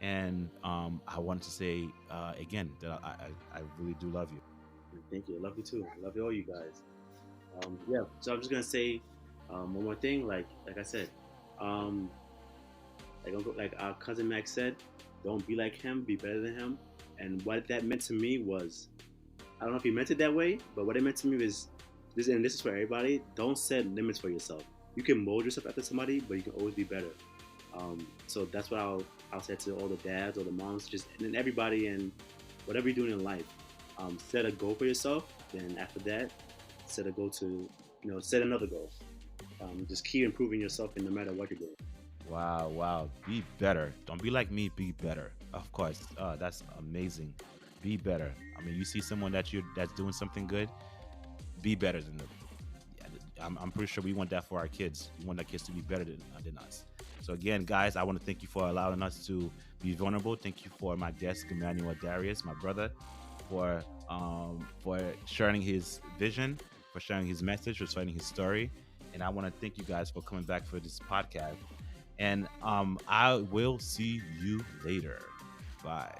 And I want to say again that I really do love you.
Thank you. I love you too. I love you all, you guys. Yeah. So I'm just gonna say one more thing. Like I said, um, like our cousin Max said, don't be like him. Be better than him. And what that meant to me was, I don't know if he meant it that way, but what it meant to me was this, and this is for everybody. Don't set limits for yourself. You can mold yourself after somebody, but you can always be better. So that's what I'll say to all the dads or the moms, just and everybody, and whatever you're doing in life. Set a goal for yourself. Then after that, set a goal to, set another goal. Just keep improving yourself, and no matter what you're doing.
Wow, wow. Be better. Don't be like me. Be better. Of course. That's amazing. Be better. I mean, you see someone that's doing something good. Be better than them. Yeah, I'm pretty sure we want that for our kids. We want our kids to be better than us. So again, guys, I want to thank you for allowing us to be vulnerable. Thank you for my guest, Gamaniel Darius, my brother, for sharing his vision, for sharing his message, for sharing his story. And I want to thank you guys for coming back for this podcast. And I will see you later. Bye.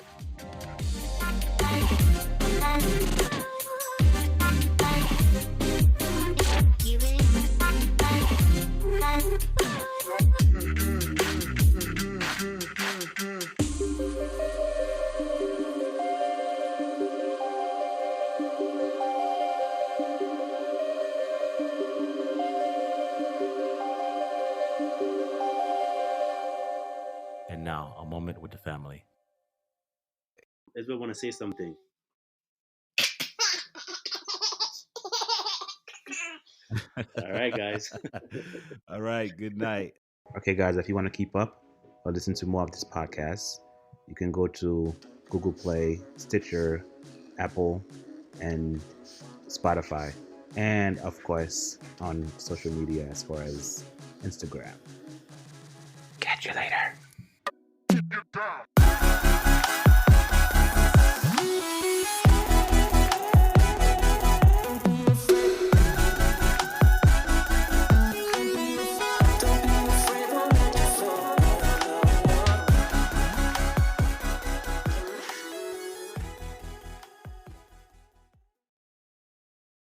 And now, a moment with the family.
Israel want to say something. All right, guys.
All right. Good night. Okay, guys, if you want to keep up or listen to more of this podcast, you can go to Google Play, Stitcher, Apple, and Spotify. And of course, on social media as far as Instagram. Catch you later.